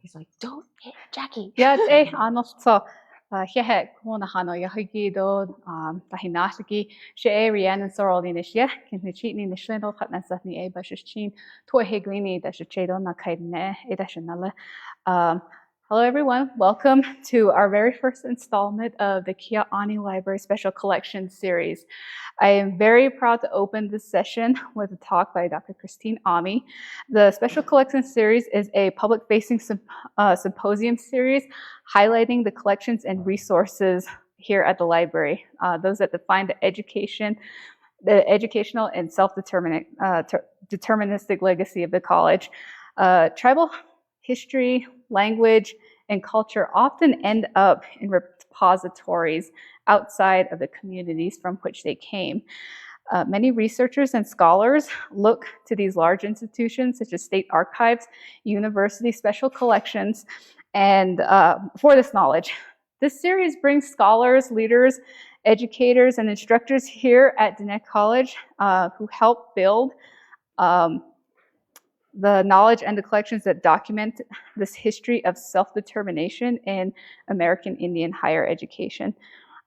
He's like, don't hit Jackie. Yeah, it's so here kona hano yahigi do tahinashiki she Rhiannon sorrel in this yeah can the cheat in the shlendel cut and Stephanie a bush chin to a higlini that should shade on the kaidne edashanala. Hello everyone, welcome to our very first installment of the Kinyaa'áanii Library Special Collections series. I am very proud to open this session with a talk by Dr. Kinyaa'áanii. The Special Collections series is a public-facing symposium series highlighting the collections and resources here at the library, those that define the educational and self-deterministic legacy of the college. Tribal history, language, and culture often end up in repositories outside of the communities from which they came. Many researchers and scholars look to these large institutions such as state archives, university special collections, and for this knowledge. This series brings scholars, leaders, educators, and instructors here at Dine College who help build the knowledge and the collections that document this history of self-determination in American Indian higher education.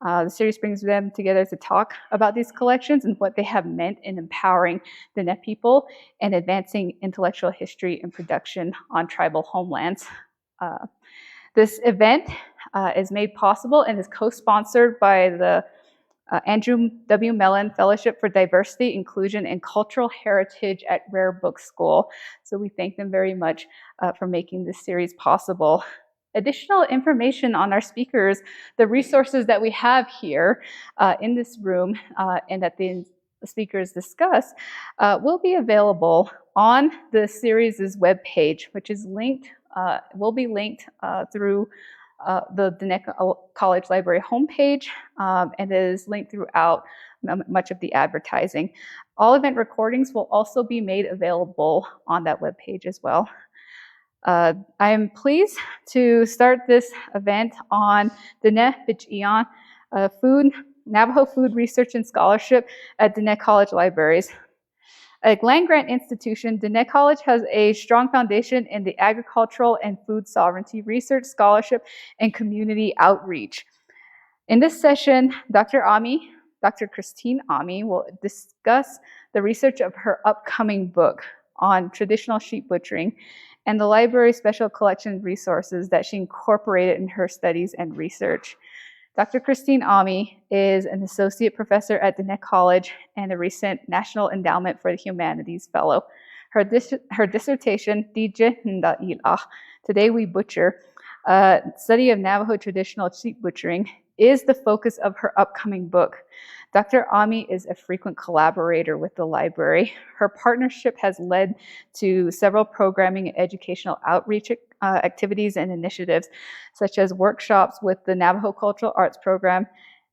The series brings them together to talk about these collections and what they have meant in empowering the Diné people and advancing intellectual history and production on tribal homelands. This event is made possible and is co-sponsored by the Andrew W. Mellon Fellowship for Diversity, Inclusion, and Cultural Heritage at Rare Book School. So we thank them very much for making this series possible. Additional information on our speakers, the resources that we have here in this room and that the speakers discuss will be available on the series' webpage, which is linked, will be linked through the Dine College Library homepage, and is linked throughout much of the advertising. All event recordings will also be made available on that webpage as well. I am pleased to start this event on Diné Navajo Food Research and Scholarship at Dine College Libraries. A land-grant institution, Dine College has a strong foundation in the agricultural and food sovereignty research, scholarship, and community outreach. In this session, Dr. Kinyaa'áanii will discuss the research of her upcoming book on traditional sheep butchering and the library special collection resources that she incorporated in her studies and research. Dr. Kinyaa'áanii is an associate professor at Dine College and a recent National Endowment for the Humanities Fellow. Her dissertation, Dííjí Nída'iil'ah, Today We Butcher, study of Navajo traditional sheep butchering, is the focus of her upcoming book. Dr. Kinyaa'áanii is a frequent collaborator with the library. Her partnership has led to several programming and educational outreach activities and initiatives, such as workshops with the Navajo Cultural Arts Program,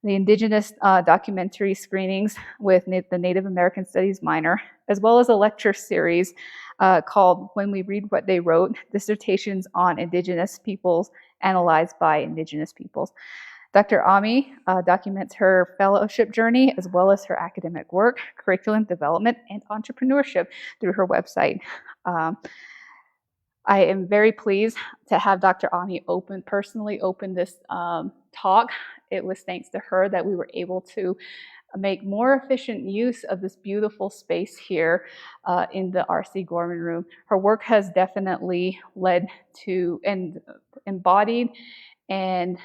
the Indigenous documentary screenings with the Native American Studies minor, as well as a lecture series called When We Read What They Wrote, Dissertations on Indigenous Peoples Analyzed by Indigenous Peoples. Dr. Kinyaa'áanii documents her fellowship journey as well as her academic work, curriculum development, and entrepreneurship through her website. I am very pleased to have Dr. Kinyaa'áanii personally open this talk. It was thanks to her that we were able to make more efficient use of this beautiful space here in the R.C. Gorman Room. Her work has definitely led to and embodied and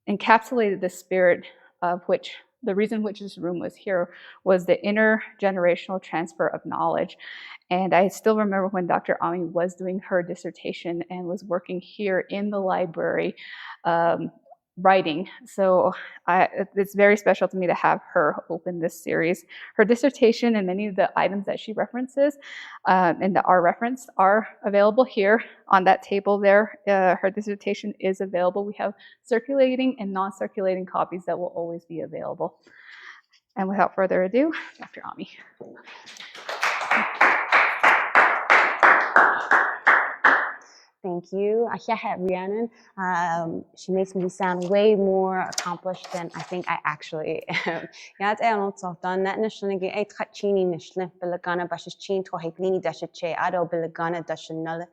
encapsulated the spirit of which the reason which this room was here was the intergenerational transfer of knowledge. And I still remember when Dr. Kinyaa'áanii was doing her dissertation and was working here in the library writing. So it's very special to me to have her open this series. Her dissertation and many of the items that she references and that are referenced are available here on that table there. Her dissertation is available. We have circulating and non-circulating copies that will always be available. And without further ado, Dr. Kinyaa'áanii. Thank you. Rhiannon. She makes me sound way more accomplished than I think I actually am. Yat elon sohtan net nishling e tchini nishlin bilagana bashichin to haitlini dashiche ado bilagana dashinala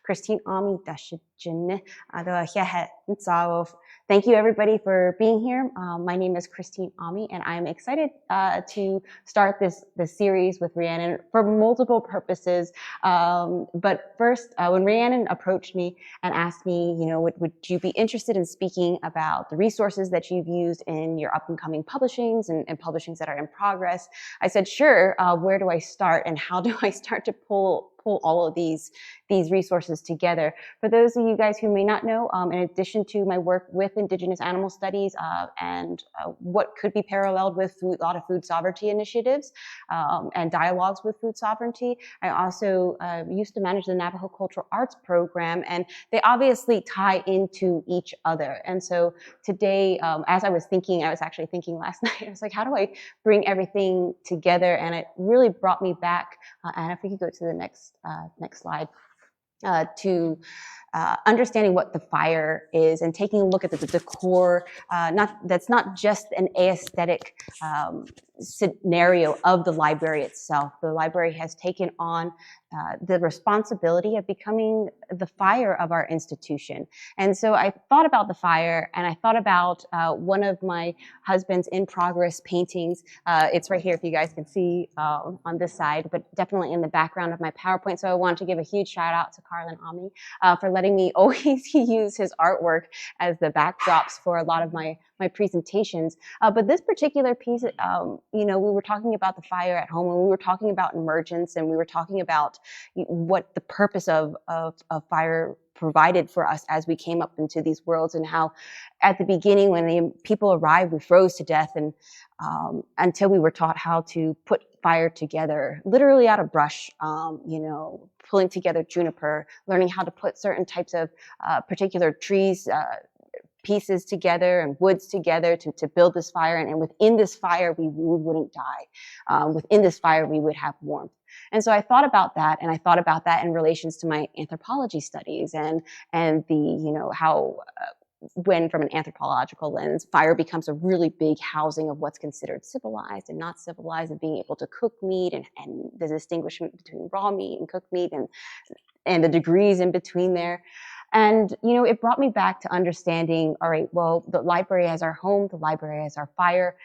Christine Ami dashijin ado yahat ntsawov. Thank you everybody for being here. My name is Christine Ami and I'm excited to start this series with Rhiannon for multiple purposes. But first, when Rhiannon approached me and asked me, would you be interested in speaking about the resources that you've used in your up and coming publishings and publishings that are in progress, I said, sure, where do I start and how do I start to pull all of these resources together? For those of you guys who may not know, in addition to my work with Indigenous animal studies and what could be paralleled with a lot of food sovereignty initiatives and dialogues with food sovereignty, I also used to manage the Navajo Cultural Arts Program, and they obviously tie into each other. And so today, as I was actually thinking last night, I was like, how do I bring everything together? And it really brought me back, and if we could go to the next slide, to understanding what the fire is and taking a look at the decor. That's not just an aesthetic scenario of the library itself. The library has taken on the responsibility of becoming the fire of our institution. And so I thought about the fire, and I thought about one of my husband's in-progress paintings. It's right here if you guys can see on this side, but definitely in the background of my PowerPoint. So I want to give a huge shout out to Carlin Ami for letting me always use his artwork as the backdrops for a lot of my presentations. But this particular piece, we were talking about the fire at home, and we were talking about emergence, and we were talking about what the purpose of fire provided for us as we came up into these worlds, and how at the beginning when the people arrived, we froze to death, and until we were taught how to put fire together, literally out of brush, pulling together juniper, learning how to put certain types of particular trees, pieces together and woods together to build this fire. And within this fire, we wouldn't die. Within this fire, we would have warmth. And so I thought about that, and I thought about that in relations to my anthropology studies and the, how when from an anthropological lens, fire becomes a really big housing of what's considered civilized and not civilized, and being able to cook meat and the distinguishment between raw meat and cooked meat and the degrees in between there. And, it brought me back to understanding, all right, well, the library as our home, the library as our fire,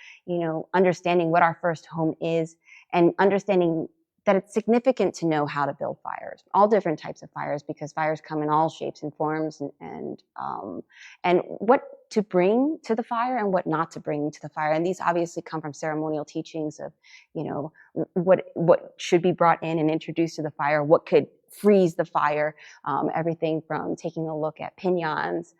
understanding what our first home is, and understanding that it's significant to know how to build fires, all different types of fires, because fires come in all shapes and forms, and what to bring to the fire and what not to bring to the fire. And these obviously come from ceremonial teachings of, what should be brought in and introduced to the fire, what could freeze the fire, everything from taking a look at piñons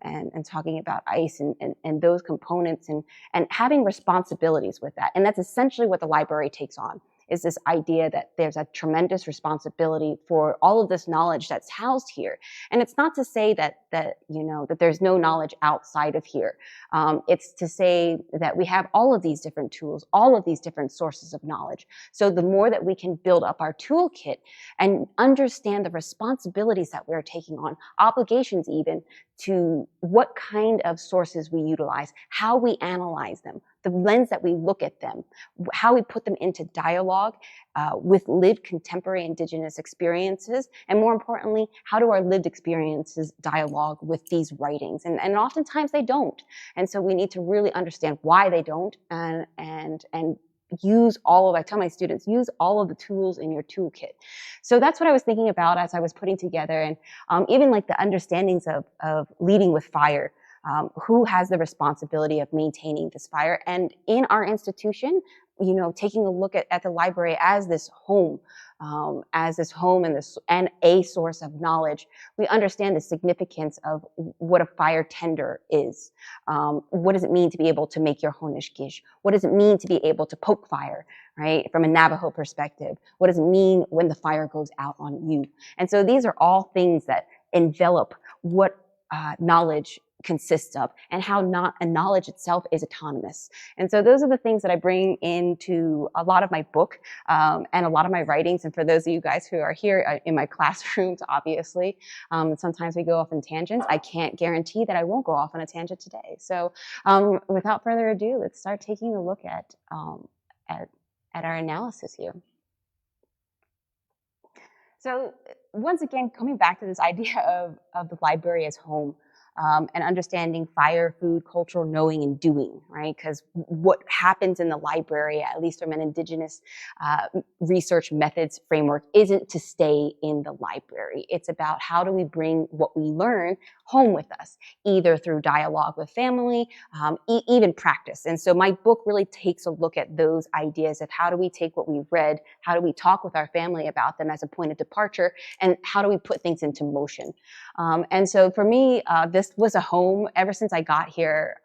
and talking about ice and those components and having responsibilities with that. And that's essentially what the library takes on, is this idea that there's a tremendous responsibility for all of this knowledge that's housed here. And it's not to say that there's no knowledge outside of here. It's to say that we have all of these different tools, all of these different sources of knowledge. So the more that we can build up our toolkit and understand the responsibilities that we're taking on, obligations even, to what kind of sources we utilize, how we analyze them, the lens that we look at them, how we put them into dialogue with lived contemporary Indigenous experiences, and more importantly, how do our lived experiences dialogue with these writings? And oftentimes they don't. And so we need to really understand why they don't, and use I tell my students, use all of the tools in your toolkit. So that's what I was thinking about as I was putting together, and even like the understandings of leading with fire. Who has the responsibility of maintaining this fire? And in our institution, taking a look at the library as this home and a source of knowledge, we understand the significance of what a fire tender is. What does it mean to be able to make your honish gish? What does it mean to be able to poke fire, right? From a Navajo perspective, what does it mean when the fire goes out on you? And so these are all things that envelop what knowledge consists of, and how knowledge itself is autonomous. And so those are the things that I bring into a lot of my book and a lot of my writings. And for those of you guys who are here in my classrooms, obviously, sometimes we go off on tangents. I can't guarantee that I won't go off on a tangent today. So without further ado, let's start taking a look at our analysis here. So once again, coming back to this idea of the library as home, and understanding fire, food, cultural knowing, and doing, right? Because what happens in the library, at least from an Indigenous research methods framework, isn't to stay in the library. It's about how do we bring what we learn home with us, either through dialogue with family, even practice. And so my book really takes a look at those ideas of how do we take what we've read, how do we talk with our family about them as a point of departure, and how do we put things into motion. And so for me, this was a home ever since I got here,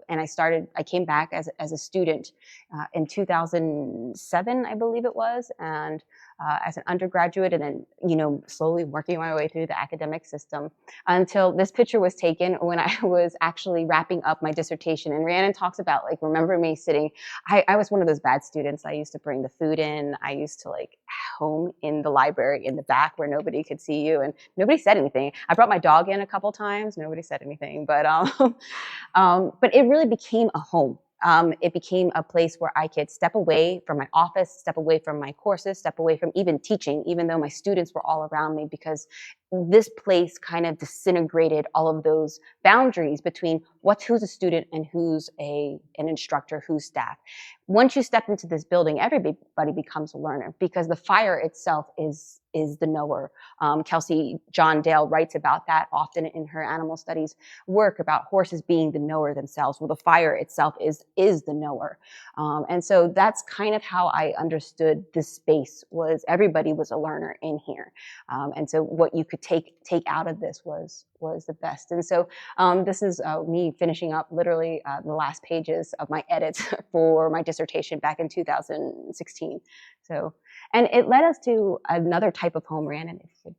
and I came back as a student in 2007, I believe it was, and as an undergraduate, and then, you know, slowly working my way through the academic system until this picture was taken when I was actually wrapping up my dissertation. And Rhiannon talks about, like, remember me sitting, I was one of those bad students. I used to bring the food in. I used to like home in the library in the back where nobody could see you, and nobody said anything. I brought my dog in a couple times. Nobody said anything, but it really became a home. It became a place where I could step away from my office, step away from my courses, step away from even teaching, even though my students were all around me, because this place kind of disintegrated all of those boundaries between who's a student and who's an instructor, who's staff. Once you step into this building, everybody becomes a learner, because the fire itself is the knower. Kelsey John Dale writes about that often in her animal studies work, about horses being the knower themselves. Well, the fire itself is the knower. And so that's kind of how I understood this space, was everybody was a learner in here. And so what you could take out of this was the best. And so this is me finishing up literally the last pages of my edits for my dissertation back in 2016. So, and it led us to another type of home, Rhiannon, if you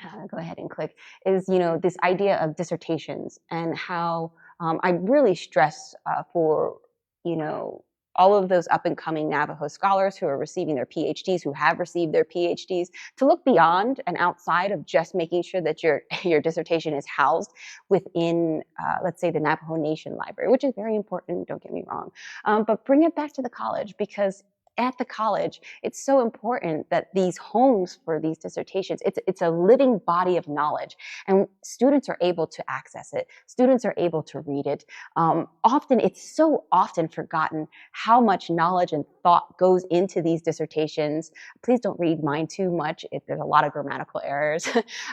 could go ahead and click, is, you know, this idea of dissertations, and how I really stress for, you know, all of those up and coming Navajo scholars who are receiving their PhDs, who have received their PhDs, to look beyond and outside of just making sure that your dissertation is housed within, let's say, the Navajo Nation Library, which is very important, don't get me wrong, but bring it back to the college, because at the college, it's so important that these homes for these dissertations, it's a living body of knowledge, and students are able to access it. Students are able to read it. It's so often forgotten how much knowledge and thought goes into these dissertations. Please don't read mine too much. There's a lot of grammatical errors,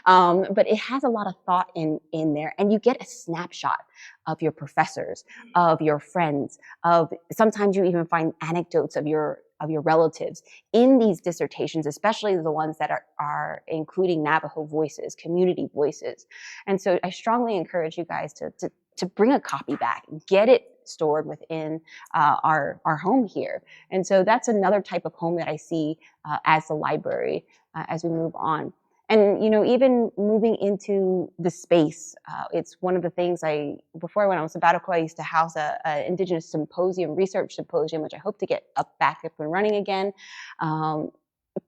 but it has a lot of thought in there, and you get a snapshot of your professors, of your friends, of sometimes you even find anecdotes of your relatives in these dissertations, especially the ones that are including Navajo voices, community voices. And so I strongly encourage you guys to bring a copy back, get it stored within our home here. And so that's another type of home that I see as the library as we move on. And, you know, even moving into the space, it's one of the things before I went on sabbatical, I used to house a Indigenous symposium, research symposium, which I hope to get back up and running again.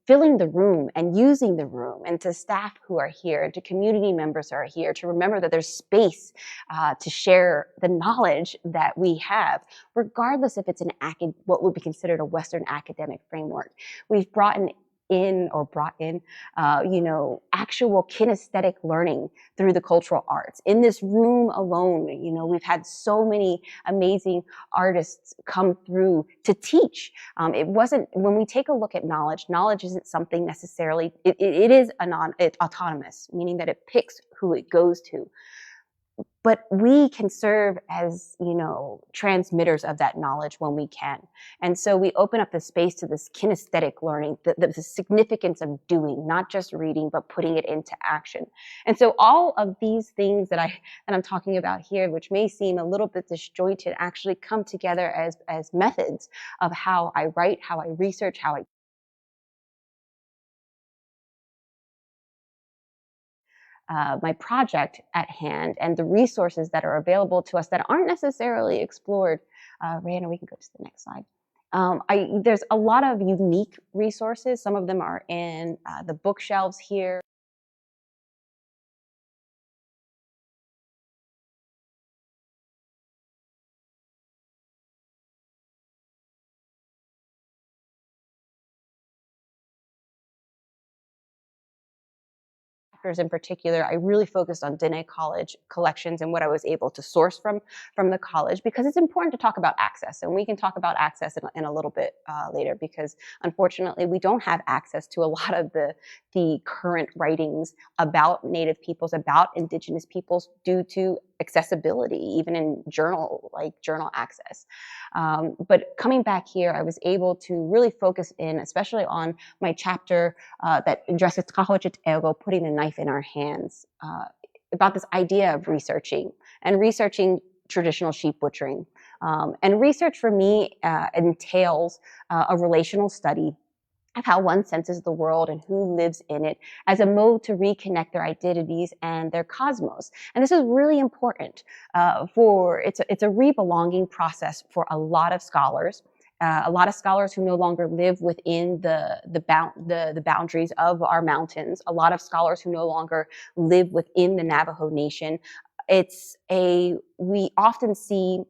Filling the room and using the room, and to staff who are here, and to community members who are here, to remember that there's space to share the knowledge that we have, regardless if it's what would be considered a Western academic framework. We've brought in, you know, actual kinesthetic learning through the cultural arts. In this room alone, you know, we've had so many amazing artists come through to teach. It wasn't, when we take a look at knowledge isn't something necessarily, it is autonomous, meaning that it picks who it goes to. But we can serve as, you know, transmitters of that knowledge when we can. And so we open up the space to this kinesthetic learning, the significance of doing, not just reading, but putting it into action. And so all of these things that I'm talking about here, which may seem a little bit disjointed, actually come together as methods of how I write, how I research, how I my project at hand and the resources that are available to us that aren't necessarily explored. Rihanna, we can go to the next slide. There's a lot of unique resources. Some of them are in the bookshelves here. In particular, I really focused on Dine College collections and what I was able to source from the college, because it's important to talk about access, and we can talk about access in a little bit later, because unfortunately we don't have access to a lot of the current writings about Native peoples, about Indigenous peoples, due to accessibility, even in journal access. But coming back here, I was able to really focus in, especially on my chapter that addresses putting the knife in our hands, about this idea of researching traditional sheep butchering. And research for me entails a relational study of how one senses the world and who lives in it as a mode to reconnect their identities and their cosmos. And this is really important it's a rebelonging process for a lot of scholars. A lot of scholars who no longer live within the boundaries of our mountains. A lot of scholars who no longer live within the Navajo Nation. We often see,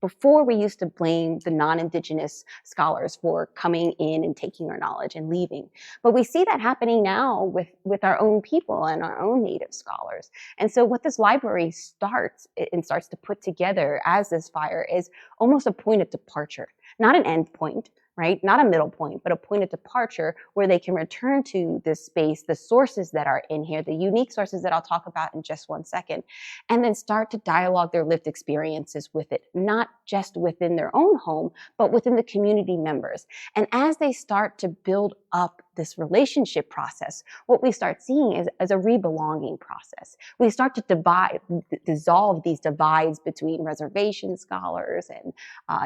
before we used to blame the non-Indigenous scholars for coming in and taking our knowledge and leaving. But we see that happening now with our own people and our own Native scholars. And so what this library starts to put together as this fire is almost a point of departure, not an end point, right? Not a middle point, but a point of departure where they can return to this space, the sources that are in here, the unique sources that I'll talk about in just one second, and then start to dialogue their lived experiences with it, not just within their own home, but within the community members. And as they start to build up this relationship process, what we start seeing is a rebelonging process. We start to dissolve these divides between reservation scholars and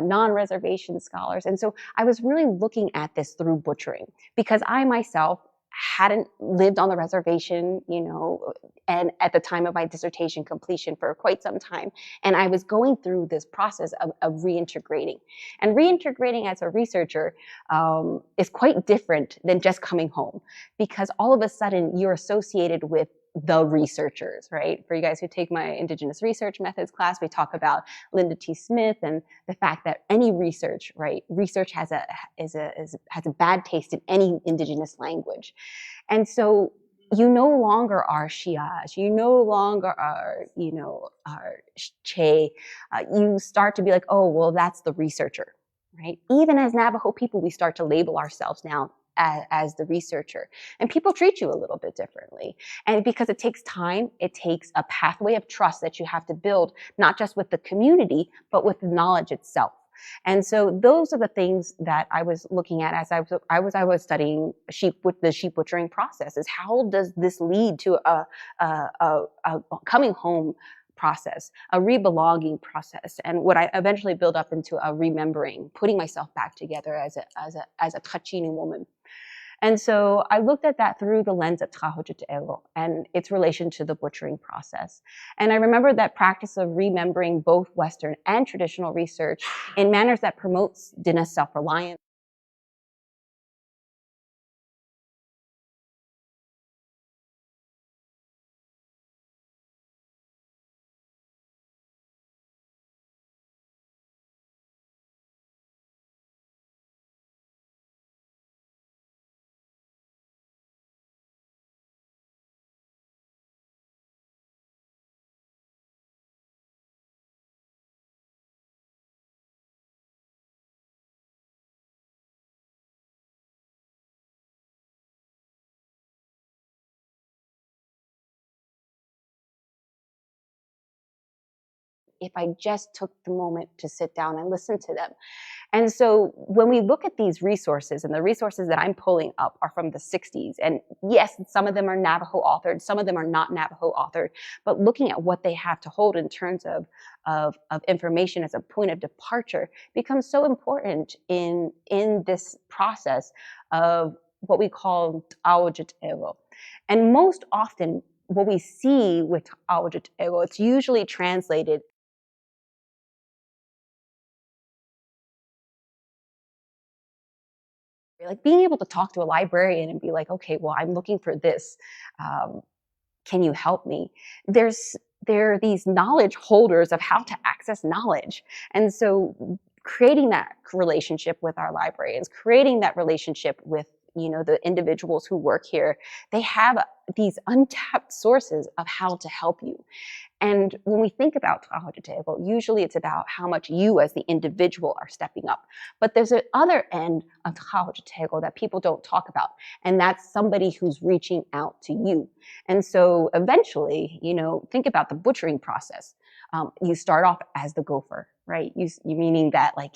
non-reservation scholars. And so I was really looking at this through butchering, because I myself hadn't lived on the reservation, and at the time of my dissertation completion for quite some time. And I was going through this process of reintegrating. And reintegrating as a researcher is quite different than just coming home, because all of a sudden you're associated with the researchers, right? For you guys who take my Indigenous Research Methods class, we talk about Linda T. Smith and the fact that any research, right? Research has a bad taste in any Indigenous language. And so you no longer are Shias, you no longer are, are Che. You start to be like, oh, well, that's the researcher, right? Even as Navajo people, we start to label ourselves now as the researcher, and people treat you a little bit differently. And because it takes time, it takes a pathway of trust that you have to build, not just with the community, but with the knowledge itself. And so those are the things that I was looking at as I was studying the sheep butchering process. Is how does this lead to a coming home process, a rebelonging process, and what I eventually built up into a remembering, putting myself back together as a Tsaile woman. And so I looked at that through the lens of Dííjí and its relation to the butchering process. And I remember that practice of remembering both Western and traditional research in manners that promotes Diné self-reliance. If I just took the moment to sit down and listen to them. And so when we look at these resources, and the resources that I'm pulling up are from the 60s, and yes, some of them are Navajo authored, some of them are not Navajo authored, but looking at what they have to hold in terms of information as a point of departure becomes so important in this process of what we call Dííjí Nída'iil'ah. And most often, what we see with Ta'awajatego, it's usually translated like being able to talk to a librarian and be like, okay, well, I'm looking for this. Can you help me? There are these knowledge holders of how to access knowledge. And so creating that relationship with our librarians, creating that relationship with the individuals who work here, they have these untapped sources of how to help you. And when we think about Ta'awajatego, usually it's about how much you as the individual are stepping up. But there's an other end of Ta'awajatego that people don't talk about, and that's somebody who's reaching out to you. And so eventually, think about the butchering process. You start off as the gopher, right? You meaning that like,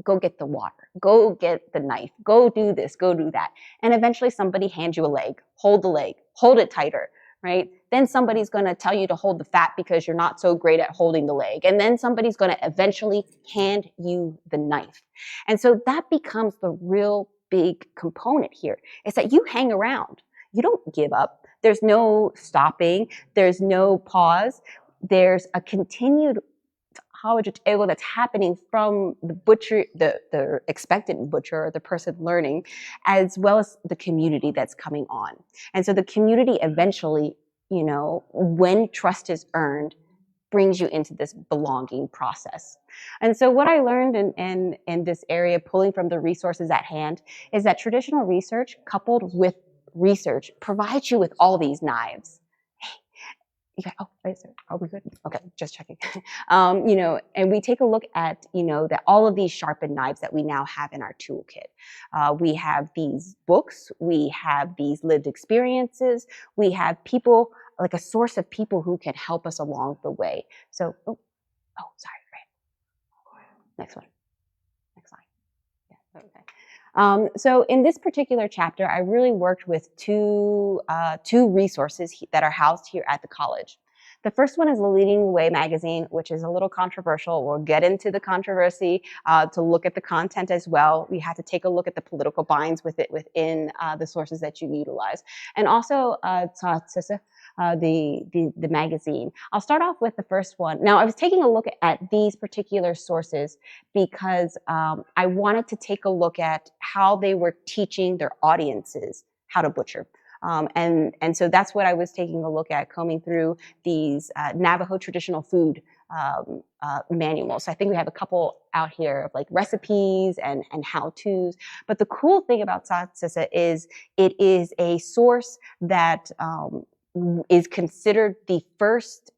go get the water, go get the knife, go do this, go do that. And eventually somebody hands you a leg, hold it tighter. Right? Then somebody's going to tell you to hold the fat because you're not so great at holding the leg. And then somebody's going to eventually hand you the knife. And so that becomes the real big component here, is that you hang around. You don't give up. There's no stopping. There's no pause. There's a continued Ta'awajatego that's happening from the butcher, the expectant butcher, or the person learning, as well as the community that's coming on. And so the community eventually, when trust is earned, brings you into this belonging process. And so what I learned in this area, pulling from the resources at hand, is that traditional research coupled with research provides you with all these knives. Are we good? Okay, just checking. And we take a look at, that all of these sharpened knives that we now have in our toolkit. We have these books, we have these lived experiences, we have people, like a source of people who can help us along the way. So, sorry, right. Next one. Next slide. Yeah, okay. So in this particular chapter, I really worked with two resources that are housed here at the college. The first one is the Leading the Way magazine, which is a little controversial. We'll get into the controversy to look at the content as well. We have to take a look at the political binds within the sources that you utilize. And also the magazine. I'll start off with the first one. Now, I was taking a look at these particular sources because I wanted to take a look at how they were teaching their audiences how to butcher. And so that's what I was taking a look at, combing through these Navajo traditional food manuals. So I think we have a couple out here of like recipes and how-tos. But the cool thing about Tsaile is it is a source that is considered the first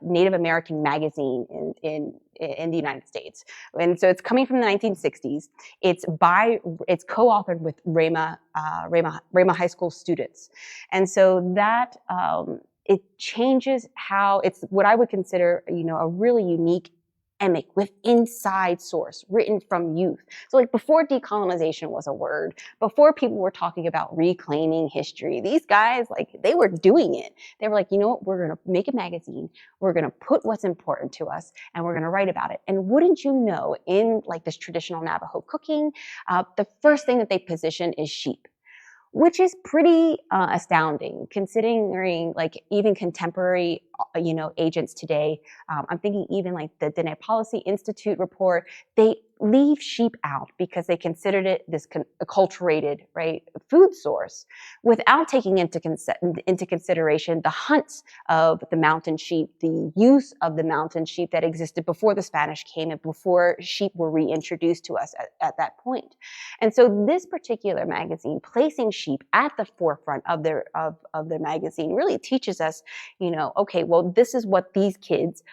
Native American magazine in the United States. And so it's coming from the 1960s. It's co-authored with Rama High School students. And so that it changes how it's what I would consider, a really unique emic with inside source written from youth. So like before decolonization was a word, before people were talking about reclaiming history, these guys, like they were doing it. They were like, you know what, we're going to make a magazine. We're going to put what's important to us and we're going to write about it. And wouldn't you know, in like this traditional Navajo cooking, the first thing that they position is sheep, which is pretty astounding considering like even contemporary, agents today. I'm thinking even like the Diné Policy Institute report, they leave sheep out because they considered it this acculturated, right, food source without taking into consideration the hunts of the mountain sheep, the use of the mountain sheep that existed before the Spanish came and before sheep were reintroduced to us at that point. And so this particular magazine, placing sheep at the forefront of their magazine, really teaches us, okay, well, this is what these kids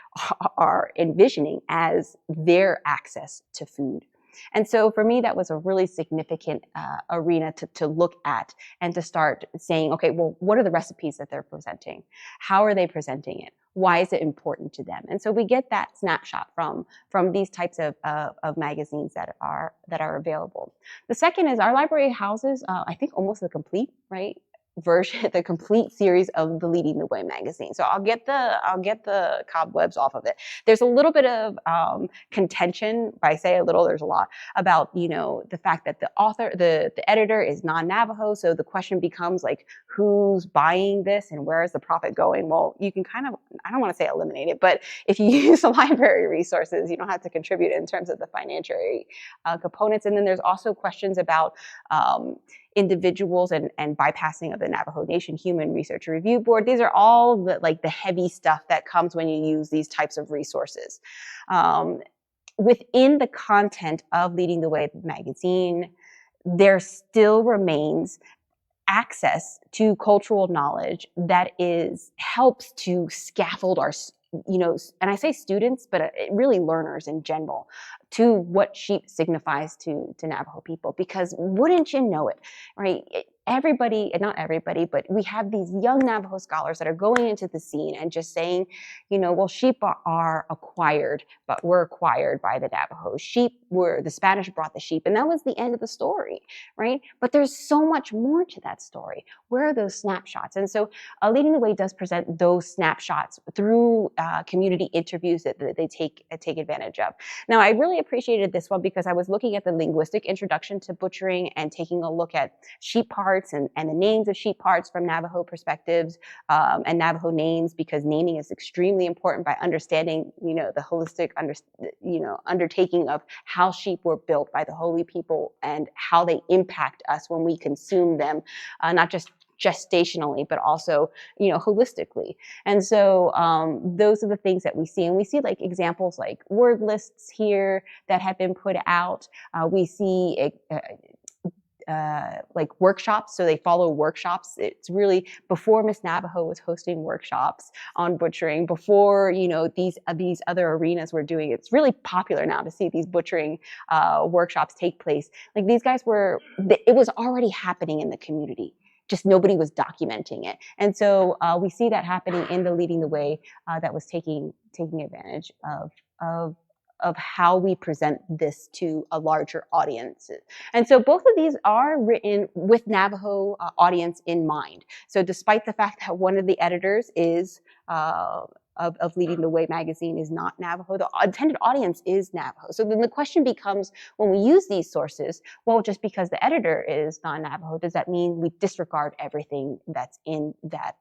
are envisioning as their access to food. And so for me, that was a really significant arena to look at and to start saying, okay, well, what are the recipes that they're presenting? How are they presenting it? Why is it important to them? And so we get that snapshot from these types of magazines that are available. The second is our library houses, I think, almost the complete, right, version, the complete series of the Leading the Way magazine. So I'll get the cobwebs off of it. There's a little bit of contention. If I say a little, there's a lot about, you know, the fact that the author, the editor is non-Navajo. So the question becomes like, who's buying this and where is the profit going? Well, you can kind of, I don't want to say eliminate it, but if you use the library resources, you don't have to contribute in terms of the financial components. And then there's also questions about individuals and bypassing of the Navajo Nation Human Research Review Board. These are all the heavy stuff that comes when you use these types of resources. Within the content of Leading the Way magazine, there still remains access to cultural knowledge that helps to scaffold our, you know, and I say students, but really learners in general, to what sheep signifies to Navajo people. Because wouldn't you know it, right? Everybody, not everybody, but we have these young Navajo scholars that are going into the scene and just saying, you know, well, sheep are acquired, but were acquired by the Navajo. The Spanish brought the sheep, and that was the end of the story, right? But there's so much more to that story. Where are those snapshots? And so Leading the Way does present those snapshots through community interviews that they take advantage of. Now, I really appreciated this one because I was looking at the linguistic introduction to butchering and taking a look at sheep parts and the names of sheep parts from Navajo perspectives and Navajo names, because naming is extremely important by understanding, you know, the holistic, undertaking of how sheep were built by the Holy People and how they impact us when we consume them, not just gestationally, but also, you know, holistically. And so those are the things that we see. And we see like examples like word lists here that have been put out. We see like workshops, so they follow workshops. It's really before Miss Navajo was hosting workshops on butchering, before, you know, these other arenas were doing it. It's really popular now to see these butchering workshops take place. Like these guys it was already happening in the community, just nobody was documenting it. And so we see that happening in the Leading the Way that was taking advantage of how we present this to a larger audience. And so both of these are written with Navajo audience in mind. So despite the fact that one of the editors is of Leading the Way magazine is not Navajo, the intended audience is Navajo. So then the question becomes, when we use these sources, well, just because the editor is non-Navajo, does that mean we disregard everything that's in that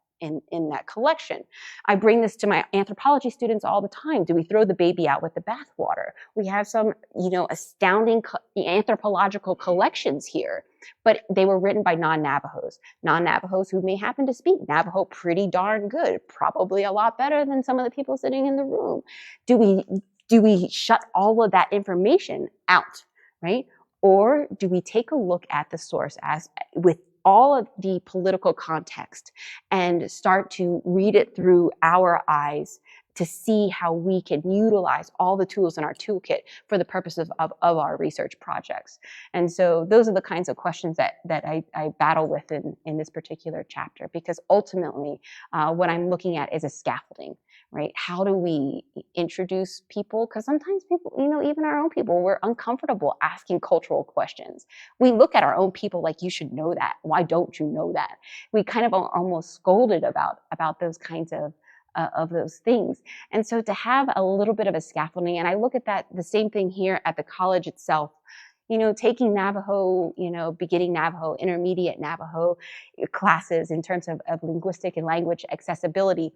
collection? I bring this to my anthropology students all the time. Do we throw the baby out with the bathwater? We have some, you know, astounding anthropological collections here, but they were written by non-Navajos who may happen to speak Navajo pretty darn good, probably a lot better than some of the people sitting in the room. Do we shut all of that information out, right? Or do we take a look at the source as with all of the political context and start to read it through our eyes to see how we can utilize all the tools in our toolkit for the purposes of our research projects? And so those are the kinds of questions that I battle with in this particular chapter, because ultimately what I'm looking at is a scaffolding, right? How do we introduce people? Because sometimes people, you know, even our own people, we're uncomfortable asking cultural questions. We look at our own people like, you should know that. Why don't you know that? We kind of are almost scolded about those kinds of those things. And so to have a little bit of a scaffolding, and I look at that, the same thing here at the college itself, you know, taking Navajo, you know, beginning Navajo, intermediate Navajo classes in terms of linguistic and language accessibility,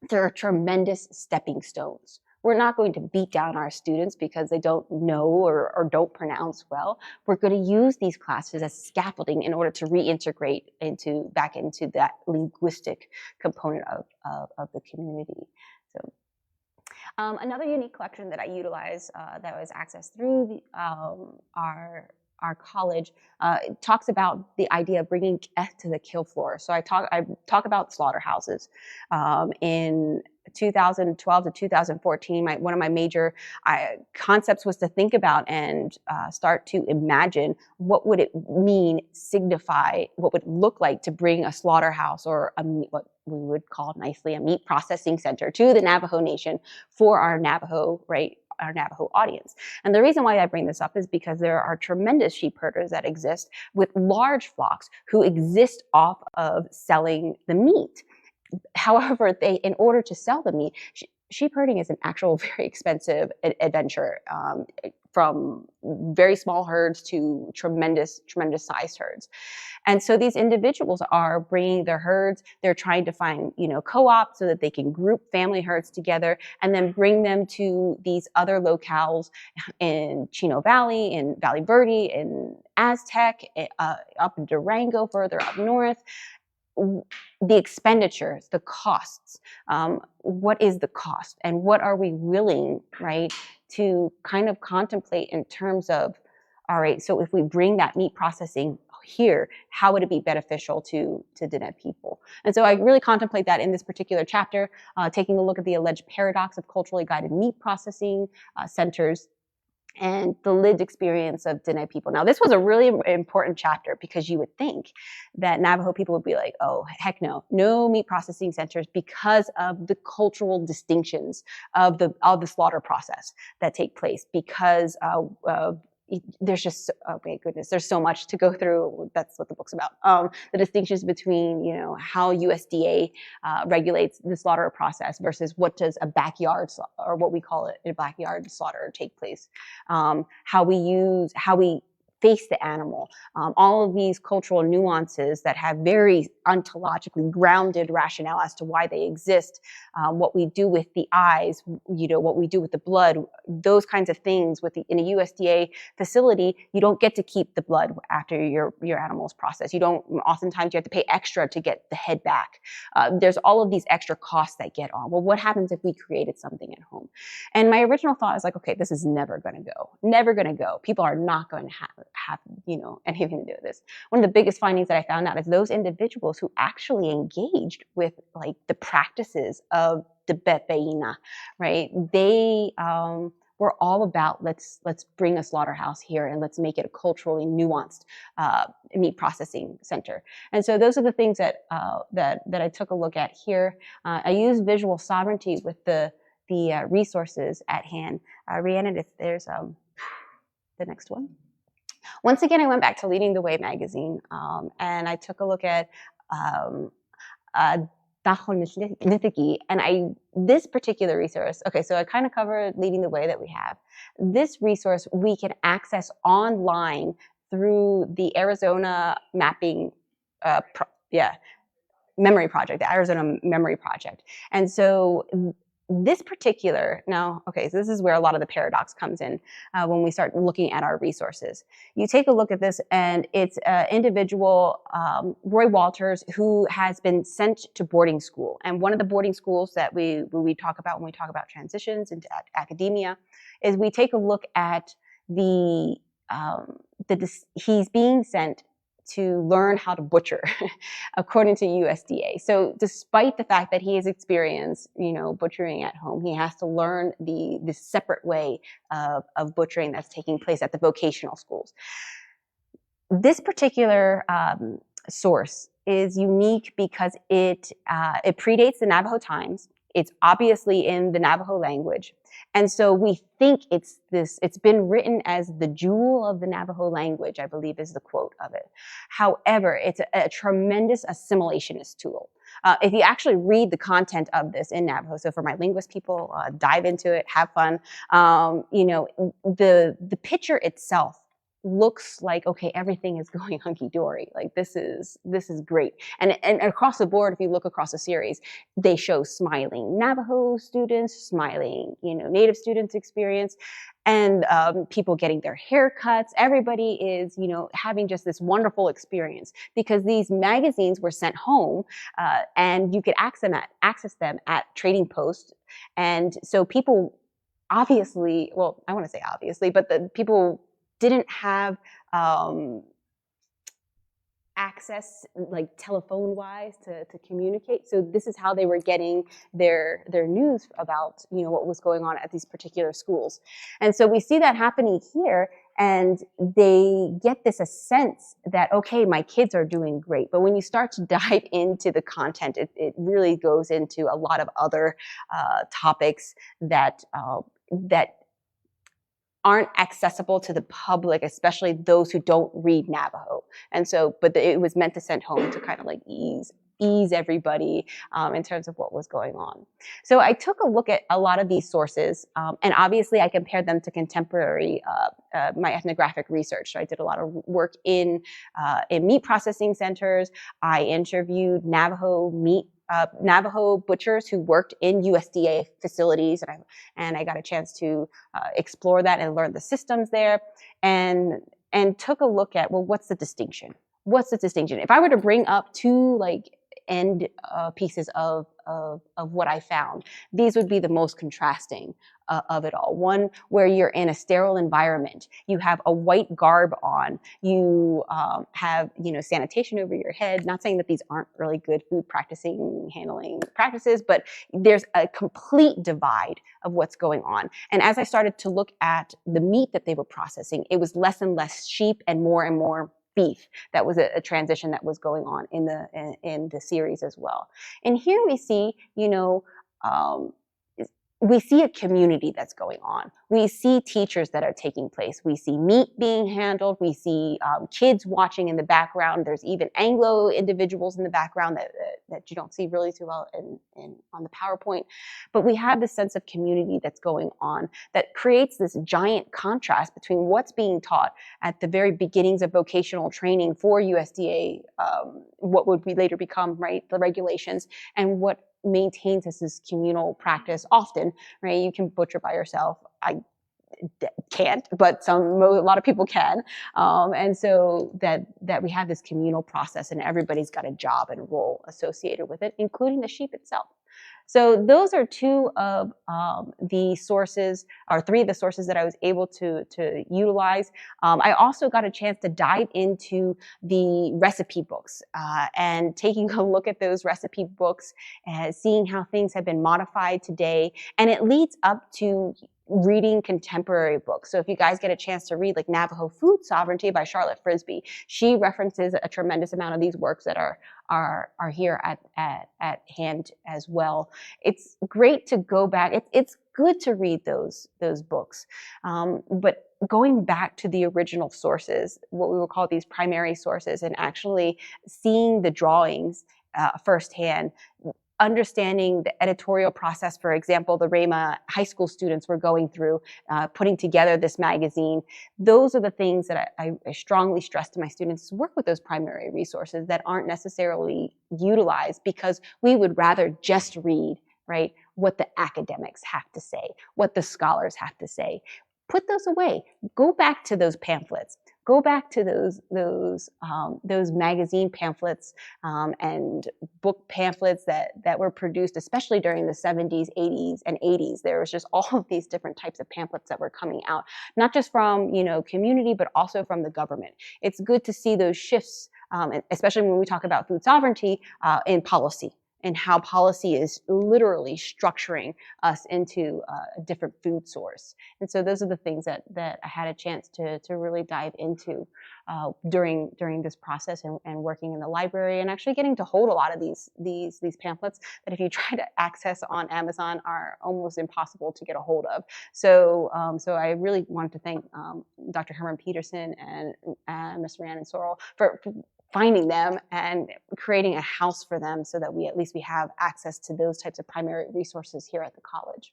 there are tremendous stepping stones. We're not going to beat down our students because they don't know or don't pronounce well. We're going to use these classes as scaffolding in order to reintegrate back into that linguistic component of the community. So another unique collection that I utilize that was accessed through our college talks about the idea of bringing death to the kill floor. So I talk about slaughterhouses. In 2012 to 2014, one of my major concepts was to think about and start to imagine what would it signify, what would it look like to bring a slaughterhouse or what we would call nicely a meat processing center to the Navajo Nation for our Navajo, right, our Navajo audience. And the reason why I bring this up is because there are tremendous sheep herders that exist with large flocks who exist off of selling the meat. However, in order to sell the meat, sheep herding is an actual very expensive adventure, from very small herds to tremendous sized herds. And so these individuals are bringing their herds. They're trying to find, co-op so that they can group family herds together and then bring them to these other locales in Chino Valley, in Valley Verde, in Aztec, up in Durango, further up north. The expenditures, the costs, what is the cost, and what are we willing, right, to kind of contemplate in terms of, all right, so if we bring that meat processing here, how would it be beneficial to Diné people? And so I really contemplate that in this particular chapter, taking a look at the alleged paradox of culturally guided meat processing centers and the lived experience of Diné people. Now, this was a really important chapter because you would think that Navajo people would be like, oh, heck no meat processing centers because of the cultural distinctions of the slaughter process that take place, because there's just, oh my goodness, there's so much to go through. That's what the book's about. The distinctions between, how USDA regulates the slaughter process versus what does a backyard, or what we call it, a backyard slaughter take place. How we face the animal, all of these cultural nuances that have very ontologically grounded rationale as to why they exist, what we do with the eyes, what we do with the blood, those kinds of things. In a USDA facility, you don't get to keep the blood after your animal's processed. Oftentimes you have to pay extra to get the head back. There's all of these extra costs that get on. Well, what happens if we created something at home? And my original thought is like, okay, this is never going to go. People are not going to have anything to do with this. One of the biggest findings that I found out is those individuals who actually engaged with like the practices of the Bepeina, right? They were all about let's bring a slaughterhouse here and let's make it a culturally nuanced meat processing center. And so those are the things that I took a look at here. I used visual sovereignty with the resources at hand. Rhiannon, if there's the next one. Once again, I went back to Leading the Way magazine, and I took a look at Dííjí, and this particular resource, okay, so I kind of covered Leading the Way that we have. This resource we can access online through the Arizona Mapping Memory Project, the Arizona Memory Project. And so this particular, so this is where a lot of the paradox comes in when we start looking at our resources. You take a look at this, and it's an individual, Roy Walters, who has been sent to boarding school. And one of the boarding schools that we talk about when we talk about transitions into academia is we take a look at he's being sent to learn how to butcher, according to USDA. So despite the fact that he has experienced, butchering at home, he has to learn the separate way of butchering that's taking place at the vocational schools. This particular source is unique because it predates the Navajo times. It's obviously in the Navajo language. And so we think it's been written as the jewel of the Navajo language, I believe is the quote of it. However, it's a tremendous assimilationist tool. If you actually read the content of this in Navajo, so for my linguist people, dive into it, have fun. The picture itself looks like, okay, everything is going hunky-dory. Like this is great. And across the board, if you look across the series, they show smiling Navajo students, smiling, Native students experience, and people getting their haircuts. Everybody is, having just this wonderful experience because these magazines were sent home, and you could access them at trading posts. And so people obviously, well, I want to say obviously, but the people didn't have access, like telephone-wise, to communicate. So this is how they were getting their news about what was going on at these particular schools. And so we see that happening here, and they get this a sense that, okay, my kids are doing great. But when you start to dive into the content, it really goes into a lot of other topics that aren't accessible to the public, especially those who don't read Navajo. And so, but it was meant to send home to kind of like ease everybody in terms of what was going on. So I took a look at a lot of these sources, and obviously I compared them to contemporary, my ethnographic research. So I did a lot of work in meat processing centers. I interviewed Navajo butchers who worked in USDA facilities, and I got a chance to explore that and learn the systems there, and took a look at, well, what's the distinction? What's the distinction? If I were to bring up two like end pieces of what I found, these would be the most contrasting of it all. One where you're in a sterile environment, you have a white garb on, you have, you know, sanitation over your head. Not saying that these aren't really good food handling practices, but there's a complete divide of what's going on. And as I started to look at the meat that they were processing, it was less and less sheep and more beef. That was a transition that was going on in the series as well. And here we see, you know, we see a community that's going on. We see teachers that are taking place. We see meat being handled. We see kids watching in the background. There's even Anglo individuals in the background that you don't see really too well on the PowerPoint. But we have this sense of community that's going on that creates this giant contrast between what's being taught at the very beginnings of vocational training for USDA, what would later become, right, the regulations, and what maintains this communal practice often, right? You can butcher by yourself. I can't, but a lot of people can. And so that we have this communal process and everybody's got a job and role associated with it, including the sheep itself. So those are two of the sources, or three of the sources that I was able to utilize. I also got a chance to dive into the recipe books and taking a look at those recipe books and seeing how things have been modified today. And it leads up to reading contemporary books. So if you guys get a chance to read like Navajo Food Sovereignty by Charlotte Frisbee, she references a tremendous amount of these works that are here at hand as well. It's great to go back. It's good to read those books, but going back to the original sources, what we would call these primary sources, and actually seeing the drawings firsthand, understanding the editorial process. For example, the Rama high school students were going through putting together this magazine. Those are the things that I strongly stress to my students, is work with those primary resources that aren't necessarily utilized because we would rather just read, right, what the academics have to say, what the scholars have to say. Put those away. Go back to those pamphlets. Go back to those magazine pamphlets and book pamphlets that were produced, especially during the 70s, 80s, and 80s. There was just all of these different types of pamphlets that were coming out, not just from, you know, community, but also from the government. It's good to see those shifts, especially when we talk about food sovereignty in policy, and how policy is literally structuring us into a different food source. And so those are the things that I had a chance to really dive into during this process and working in the library, and actually getting to hold a lot of these pamphlets that if you try to access on Amazon are almost impossible to get a hold of. So I really wanted to thank Dr. Herman Peterson and Ms. Rhiannon Sorrell for finding them and creating a house for them so that at least we have access to those types of primary resources here at the college.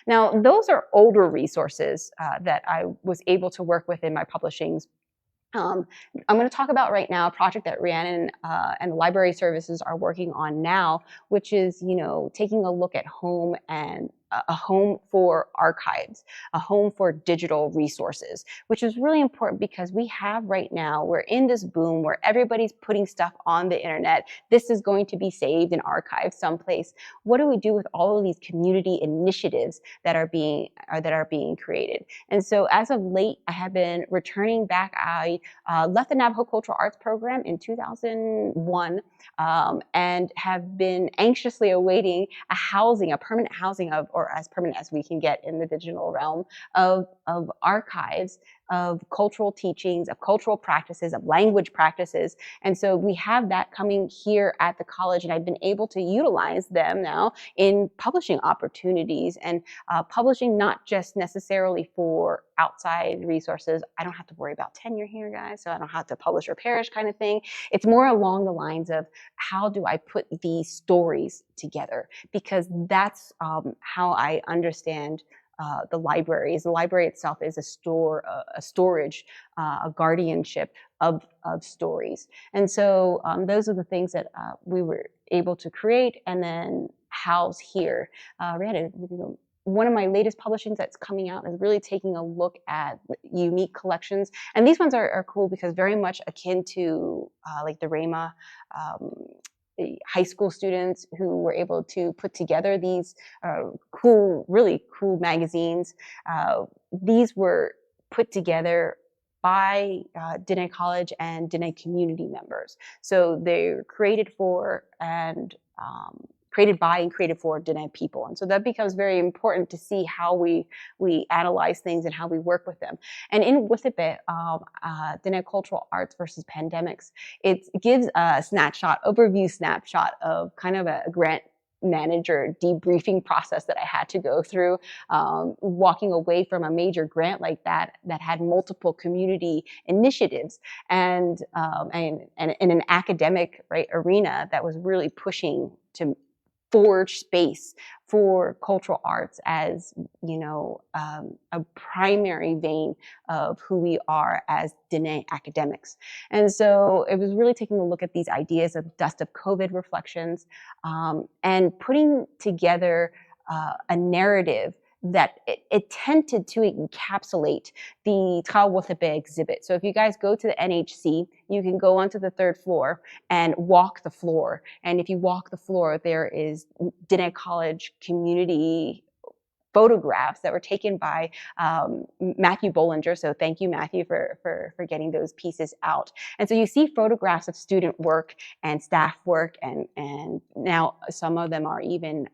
Now, those are older resources that I was able to work with in my publishings. I'm going to talk about right now a project that Rhiannon and the library services are working on now, which is, you know, taking a look at home and a home for archives, a home for digital resources, which is really important because we have right now, we're in this boom where everybody's putting stuff on the internet. This is going to be saved and archived someplace. What do we do with all of these community initiatives that are being created? And so as of late, I have been returning back. I left the Navajo Cultural Arts Program in 2001 and have been anxiously awaiting a permanent housing or as permanent as we can get in the digital realm of archives of cultural teachings, of cultural practices, of language practices. And so we have that coming here at the college, and I've been able to utilize them now in publishing opportunities and publishing not just necessarily for outside resources. I don't have to worry about tenure here, guys, so I don't have to publish or perish kind of thing. It's more along the lines of how do I put these stories together, because that's how I understand the libraries. The library itself is a storage, a guardianship of stories. And so those are the things that we were able to create and then house here. One of my latest publishings that's coming out is really taking a look at unique collections. And these ones are cool because very much akin to like the RAMA high school students who were able to put together these really cool magazines. These were put together by Dine College and Dine community members. So they're created for and created by and created for Dine people. And so that becomes very important to see how we analyze things and how we work with them. And in Withibe, Dine Cultural Arts versus Pandemics, it gives a overview snapshot of kind of a grant manager debriefing process that I had to go through, walking away from a major grant like that had multiple community initiatives and in an academic arena that was really pushing to forge space for cultural arts as, a primary vein of who we are as Dine academics. And so it was really taking a look at these ideas of dust of COVID reflections and putting together a narrative that it attempted to encapsulate the Tsaile exhibit. So if you guys go to the NHC, you can go onto the third floor and walk the floor. And if you walk the floor, there is Dine College community photographs that were taken by Matthew Bollinger. So thank you, Matthew, for getting those pieces out. And so you see photographs of student work and staff work, and now some of them are even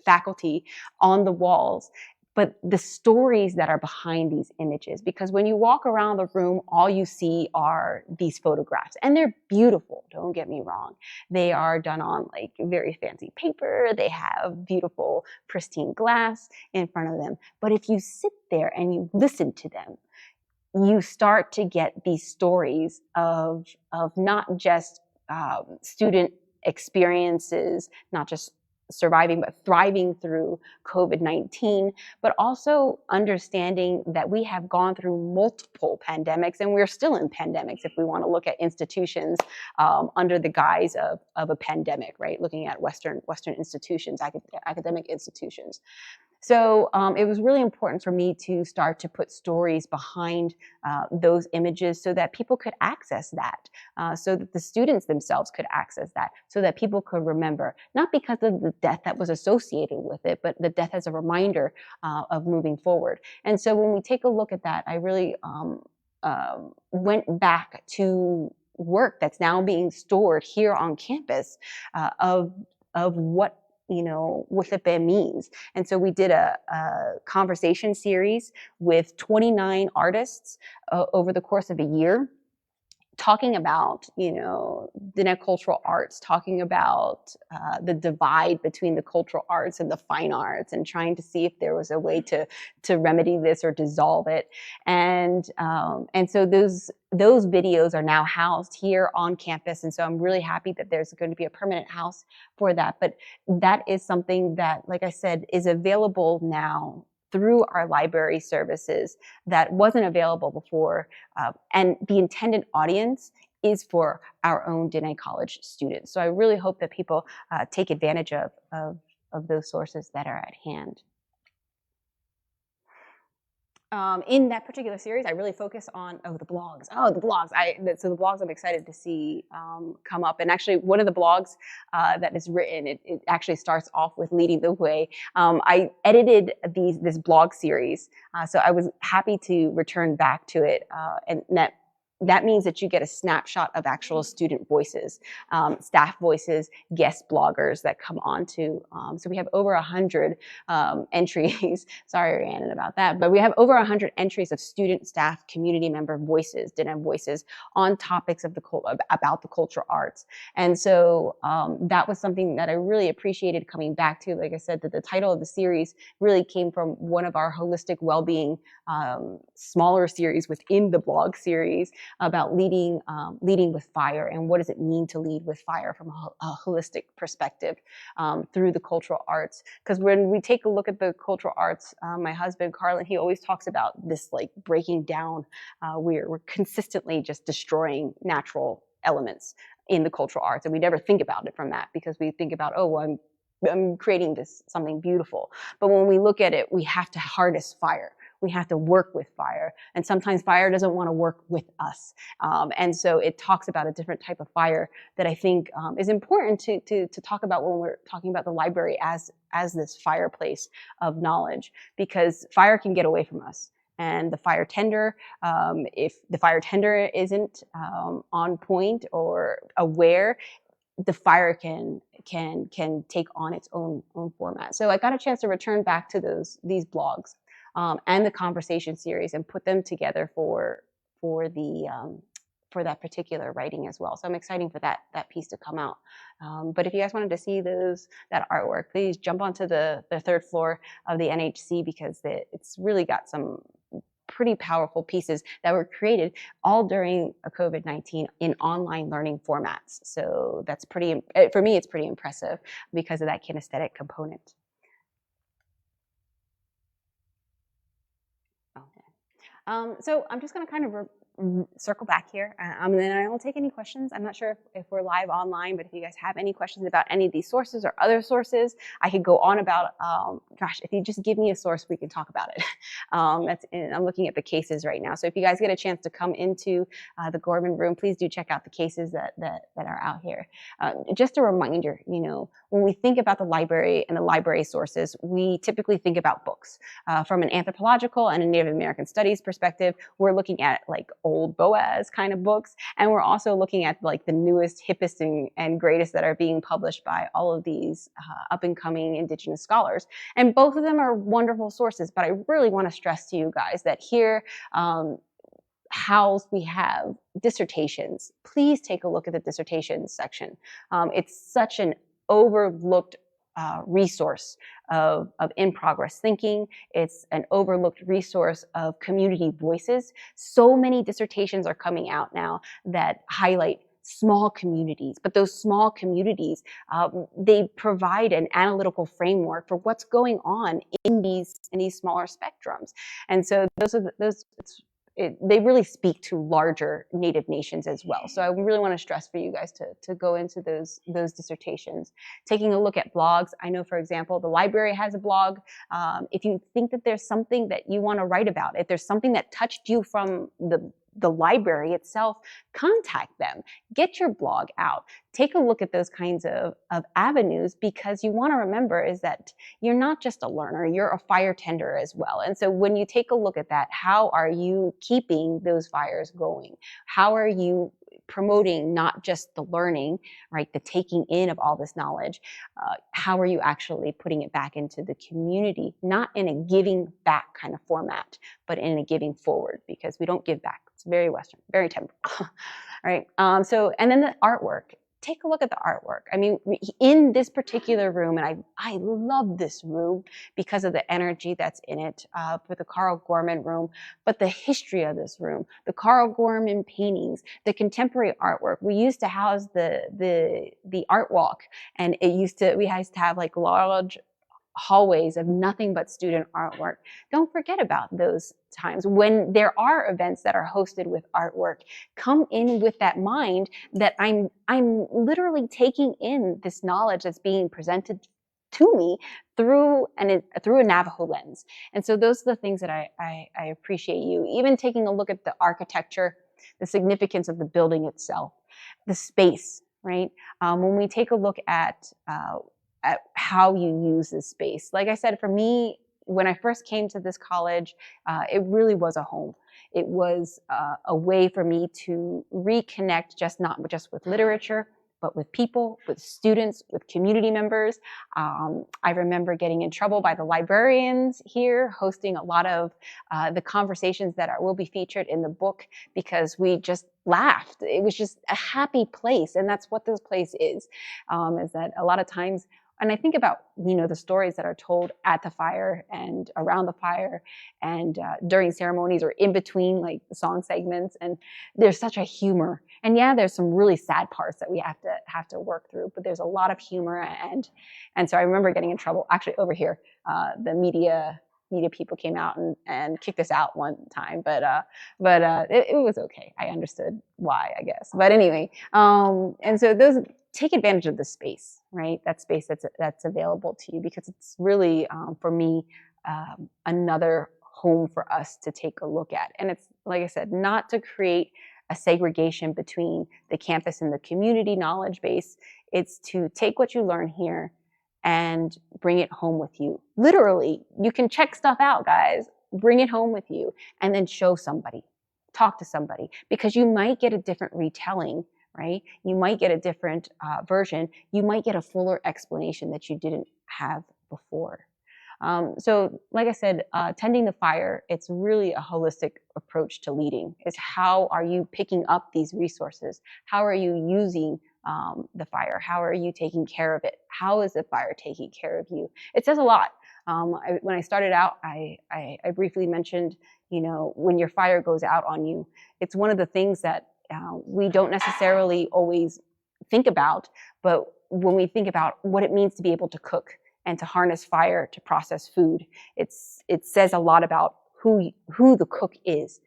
faculty on the walls, but the stories that are behind these images, because when you walk around the room, all you see are these photographs, and they're beautiful, don't get me wrong. They are done on like very fancy paper, they have beautiful pristine glass in front of them, but if you sit there and you listen to them, you start to get these stories of not just student experiences, not just surviving but thriving through COVID-19, but also understanding that we have gone through multiple pandemics and we're still in pandemics if we want to look at institutions under the guise of a pandemic, right? Looking at Western institutions, academic institutions. So it was really important for me to start to put stories behind those images so that people could access that, so that the students themselves could access that, so that people could remember, not because of the death that was associated with it, but the death as a reminder of moving forward. And so when we take a look at that, I really went back to work that's now being stored here on campus of what Withibe means. And so we did a conversation series with 29 artists over the course of a year, talking about, Dine cultural arts, talking about the divide between the cultural arts and the fine arts, and trying to see if there was a way to remedy this or dissolve it. And so those videos are now housed here on campus. And so I'm really happy that there's going to be a permanent house for that. But that is something that, like I said, is available now through our library services that wasn't available before. And the intended audience is for our own Dine College students. So I really hope that people take advantage of those sources that are at hand. In that particular series, I really focus on the blogs. So the blogs I'm excited to see come up. And actually, one of the blogs that is written, it actually starts off with leading the way. I edited this blog series, so I was happy to return back to it, and that that means that you get a snapshot of actual student voices, staff voices, guest bloggers that come on to. So we have over 100 entries. Sorry, Rhiannon, about that. But we have over 100 entries of student, staff, community member voices, Diné voices on topics of about the cultural arts. And so that was something that I really appreciated coming back to. Like I said, that the title of the series really came from one of our holistic well-being smaller series within the blog series about leading with fire, and what does it mean to lead with fire from a holistic perspective through the cultural arts. Because when we take a look at the cultural arts, my husband Carlin, he always talks about this like breaking down. We're consistently just destroying natural elements in the cultural arts, and we never think about it from that, because we think about, oh, well, I'm creating something beautiful. But when we look at it, we have to harness fire. We have to work with fire. And sometimes fire doesn't want to work with us. And so it talks about a different type of fire that I think is important to talk about when we're talking about the library as this fireplace of knowledge, because fire can get away from us. And the fire tender, if the fire tender isn't on point or aware, the fire can take on its own format. So I got a chance to return back to these blogs and the conversation series and put them together for that particular writing as well. So I'm excited for that piece to come out. But if you guys wanted to see that artwork, please jump onto the third floor of the NHC, because it's really got some pretty powerful pieces that were created all during a COVID-19 in online learning formats. So that's for me, it's pretty impressive because of that kinesthetic component. Okay. So I'm just going to kind of circle back here, and then I will take any questions. I'm not sure if we're live online, but if you guys have any questions about any of these sources or other sources, I could go on about, gosh, if you just give me a source, we can talk about it. I'm looking at the cases right now. So if you guys get a chance to come into the Gorman room, please do check out the cases that are out here. Just a reminder, when we think about the library and the library sources, we typically think about books. From an anthropological and a Native American studies perspective, we're looking at like old Boaz kind of books, and we're also looking at like the newest, hippest, and greatest that are being published by all of these up-and-coming Indigenous scholars. And both of them are wonderful sources, but I really want to stress to you guys that here, we have dissertations. Please take a look at the dissertations section. It's such an overlooked resource of in-progress thinking. It's an overlooked resource of community voices. So many dissertations are coming out now that highlight small communities, but those small communities, they provide an analytical framework for what's going on in these smaller spectrums. And so they really speak to larger Native nations as well. So I really want to stress for you guys to go into those dissertations. Taking a look at blogs, I know, for example, the library has a blog. If you think that there's something that you want to write about, if there's something that touched you from the library itself, contact them. Get your blog out. Take a look at those kinds of avenues, because you want to remember is that you're not just a learner, you're a fire tender as well. And so when you take a look at that, how are you keeping those fires going? How are you promoting not just the learning, right, the taking in of all this knowledge? How are you actually putting it back into the community, not in a giving back kind of format, but in a giving forward, because we don't give back. It's very Western, very temporal. All right. And then the artwork. Take a look at the artwork. I mean, in this particular room, and I love this room because of the energy that's in it, for the Carl Gorman room, but the history of this room, the Carl Gorman paintings, the contemporary artwork. We used to house the art walk, and we used to have like large hallways of nothing but student artwork. Don't forget about those times when there are events that are hosted with artwork. Come in with that mind that I'm literally taking in this knowledge that's being presented to me through a Navajo lens. And so those are the things that I appreciate you. Even taking a look at the architecture, the significance of the building itself, the space, right? When we take a look at how you use this space. Like I said, for me, when I first came to this college, it really was a home. It was a way for me to reconnect, not just with literature, but with people, with students, with community members. I remember getting in trouble by the librarians here, hosting a lot of the conversations that will be featured in the book, because we just laughed. It was just a happy place, and that's what this place is that a lot of times, and I think about, the stories that are told at the fire and around the fire and during ceremonies or in between, like the song segments, and there's such a humor. And yeah, there's some really sad parts that we have to work through, but there's a lot of humor. And so I remember getting in trouble, actually over here, the media people came out and kicked us out one time, but it was okay. I understood why, I guess. But anyway, and so those take advantage of the space, right? That space that's available to you, because it's really, for me, another home for us to take a look at. And it's, like I said, not to create a segregation between the campus and the community knowledge base. It's to take what you learn here and bring it home with you. Literally, you can check stuff out, guys. Bring it home with you and then show somebody, talk to somebody, because you might get a different retelling, right? You might get a different version. You might get a fuller explanation that you didn't have before. So like I said, tending the fire, it's really a holistic approach to leading. It's how are you picking up these resources? How are you using the fire? How are you taking care of it? How is the fire taking care of you? It says a lot. When I started out, I briefly mentioned, when your fire goes out on you, it's one of the things that we don't necessarily always think about, but when we think about what it means to be able to cook and to harness fire to process food, it says a lot about who the cook is.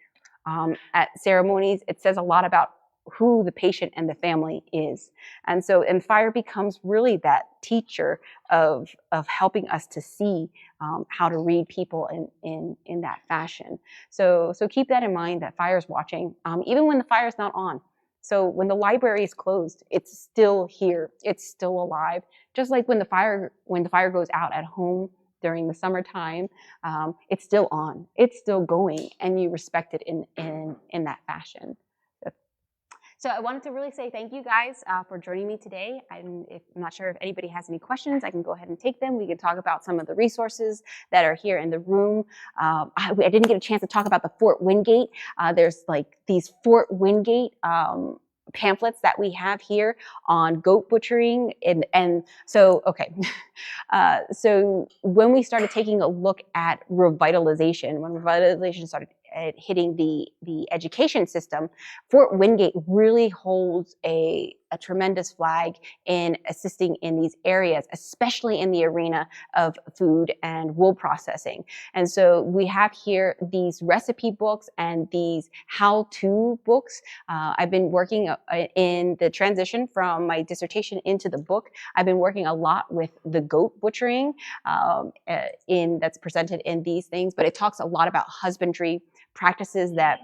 At ceremonies, it says a lot about who the patient and the family is. And fire becomes really that teacher of helping us to see how to read people in that fashion. So keep that in mind, that fire is watching, even when the fire is not on. So when the library is closed, it's still here. It's still alive. Just like when the fire goes out at home during the summertime, it's still on. It's still going, and you respect it in that fashion. So I wanted to really say thank you guys for joining me today. I'm not sure if anybody has any questions. I can go ahead and take them. We can talk about some of the resources that are here in the room. I didn't get a chance to talk about the Fort Wingate. There's like these Fort Wingate pamphlets that we have here on goat butchering. And so, okay. So when we started taking a look at revitalization, when revitalization started hitting the education system, Fort Wingate really holds a tremendous flag in assisting in these areas, especially in the arena of food and wool processing. And so we have here these recipe books and these how-to books. I've been working in the transition from my dissertation into the book. I've been working a lot with the goat butchering that's presented in these things, but it talks a lot about husbandry practices that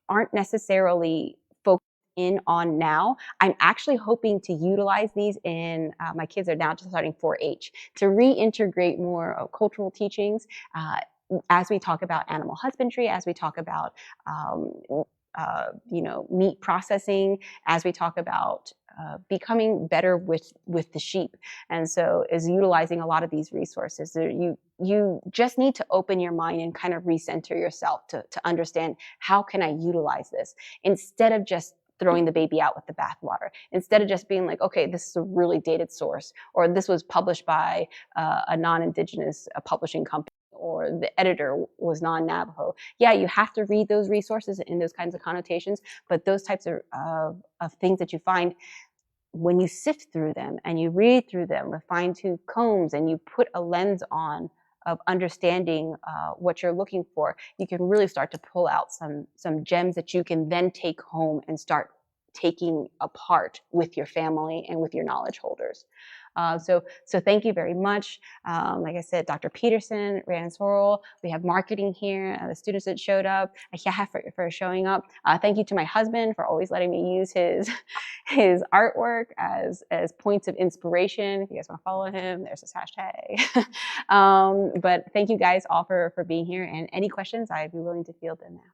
aren't necessarily focused in on now. I'm actually hoping to utilize these in, my kids are now just starting 4-H, to reintegrate more of cultural teachings as we talk about animal husbandry, as we talk about meat processing, as we talk about becoming better with the sheep. And so is utilizing a lot of these resources. You just need to open your mind and kind of recenter yourself to understand, how can I utilize this, instead of just throwing the baby out with the bathwater, instead of just being like, okay, this is a really dated source, or this was published by a non-Indigenous publishing company, or the editor was non-Navajo. Yeah, you have to read those resources in those kinds of connotations, but those types of things that you find, when you sift through them and you read through them with fine-tooth combs and you put a lens on of understanding what you're looking for, you can really start to pull out some gems that you can then take home and start taking a part with your family and with your knowledge holders. So thank you very much. Like I said, Dr. Peterson, Rhiannon Sorrell, we have marketing here, the students that showed up, Kinyaa'a for showing up. Thank you to my husband for always letting me use his artwork as points of inspiration. If you guys want to follow him, there's his hashtag. But thank you guys all for being here, and any questions, I'd be willing to field them now.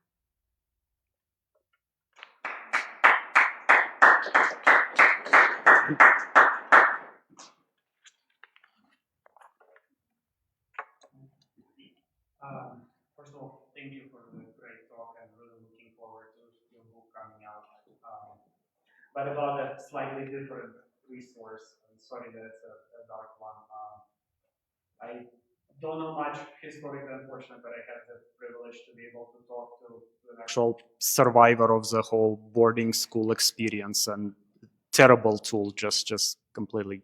First of all, thank you for the great talk. I'm really looking forward to your book coming out. But about a slightly different resource, I'm sorry that it's a dark one. I don't know much historically, unfortunately, but I had the privilege to be able to talk to an actual survivor of the whole boarding school experience, and terrible tool, just completely.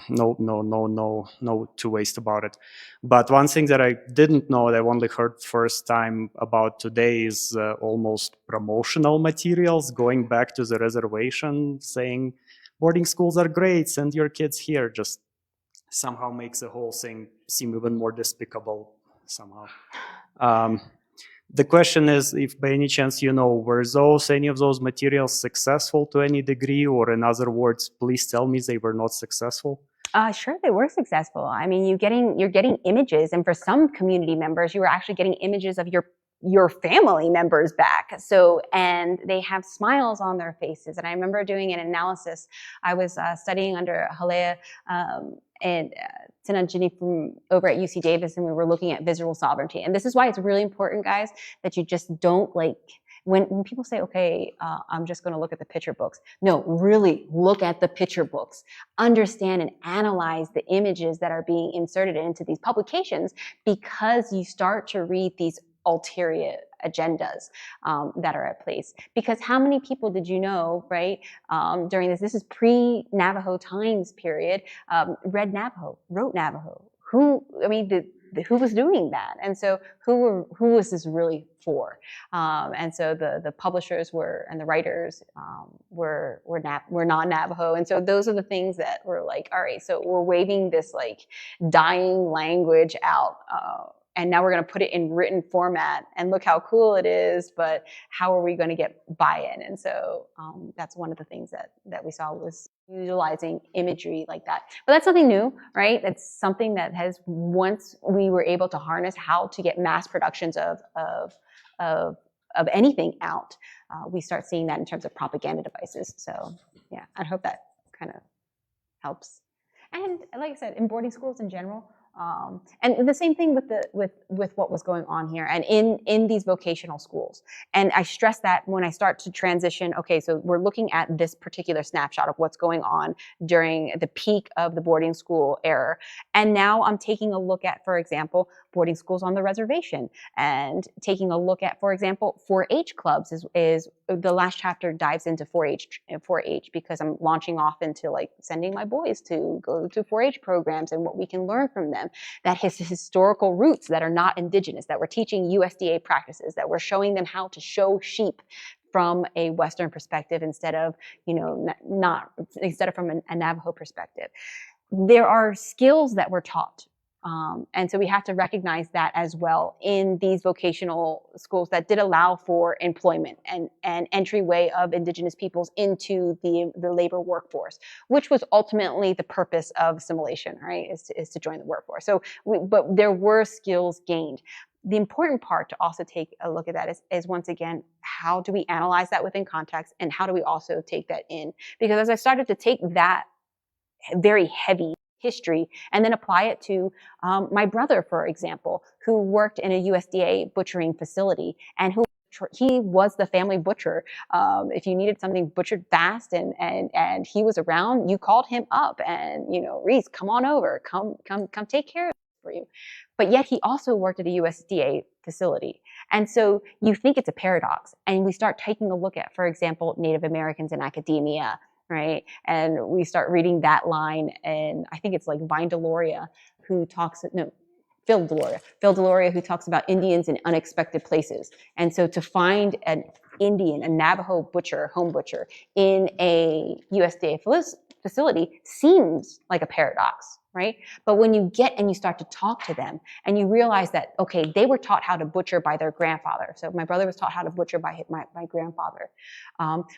No two ways about it. But one thing that I didn't know, that I've only heard first time about today, is almost promotional materials going back to the reservation, saying boarding schools are great, send your kids here, just somehow makes the whole thing seem even more despicable somehow. The question is, if by any chance you know, were any of those materials successful to any degree, or in other words, please tell me they were not successful? Sure, they were successful. I mean, you're getting images, and for some community members, you were actually getting images of your family members back. So, and they have smiles on their faces. And I remember doing an analysis. I was studying under Halea and Tina from over at UC Davis, and we were looking at visual sovereignty. And this is why it's really important, guys, that you just don't when people say, okay, I'm just going to look at the picture books. No, really look at the picture books, understand and analyze the images that are being inserted into these publications, because you start to read these ulterior agendas that are at place. Because how many people did you know, right, during this is pre-Navajo times period, read Navajo, wrote Navajo? Who was doing that? And so who was this really for? And so the publishers and the writers were non-Navajo. And so those are the things that were like, all right, so we're waving this like dying language out, and now we're going to put it in written format, and look how cool it is, but how are we going to get buy-in? And so that's one of the things that we saw, was utilizing imagery like that. But that's nothing new, right? That's something that has, once we were able to harness how to get mass productions of anything out, we start seeing that in terms of propaganda devices. So yeah, I hope that kind of helps. And like I said, in boarding schools in general, and the same thing with what was going on here and in these vocational schools. And I stress that when I start to transition, okay, so we're looking at this particular snapshot of what's going on during the peak of the boarding school era. And now I'm taking a look at, for example, boarding schools on the reservation, and taking a look at, for example, 4-H clubs is the last chapter dives into 4-H, because I'm launching off into like sending my boys to go to 4-H programs and what we can learn from them. That has historical roots that are not indigenous, that we're teaching USDA practices, that we're showing them how to show sheep from a Western perspective instead of, instead of from a Navajo perspective. There are skills that we're taught. And so we have to recognize that as well in these vocational schools that did allow for employment and entryway of Indigenous peoples into the labor workforce, which was ultimately the purpose of assimilation, right, is to join the workforce. So, but there were skills gained. The important part to also take a look at that is once again, how do we analyze that within context, and how do we also take that in? Because as I started to take that very heavy history and then apply it to my brother, for example, who worked in a USDA butchering facility, and he was the family butcher. If you needed something butchered fast and he was around, you called him up and, Reese, come on over, come take care of it for you. But yet he also worked at a USDA facility. And so you think it's a paradox. And we start taking a look at, for example, Native Americans in academia, right? And we start reading that line, and I think it's like Phil Deloria, who talks about Indians in unexpected places. And so to find Indian, a Navajo butcher, home butcher, in a USDA facility seems like a paradox, right? But when you get and you start to talk to them and you realize that, okay, they were taught how to butcher by their grandfather. So my brother was taught how to butcher by my grandfather,